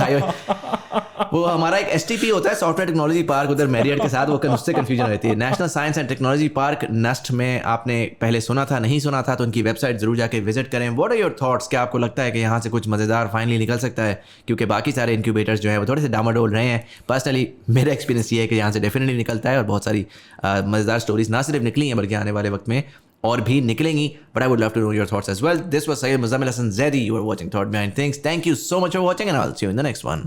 وہ ہمارا ایک STP ہوتا ہے, سافٹ ویئر ٹیکنالوجی پارک, ادھر میریٹ کے ساتھ, وہ اس سے کنفیوژن رہتی ہے. National science and technology park NUST میں آپ نے پہلے سنا تھا, نہیں سنا تھا, تو ان کی ویب سائٹ ضرور جا کے وزٹ کریں. واٹ آر یور تھاٹس, کیا آپ کو لگتا ہے کہ یہاں سے کچھ مزیدار فائنلی نکل سکتا ہے؟ کیونکہ باقی سارے انکیوبیٹرز جو ہیں وہ تھوڑے سے ڈاماڈول رہے ہیں. پرسنلی میرا ایکسپیرینس یہ ہے کہ یہاں سے ڈیفینیٹلی نکلتا ہے, اور بہت ساری مزیدار اسٹوریز نہ صرف نکلی ہیں بلکہ آنے والے وقت میں اور بھی نکلیں گی. But I would love to know your thoughts as well. This was Syed Muzammil Hassan Zaidi, you are watching thought behind things. Thank you so much for watching and I will see you in the next one.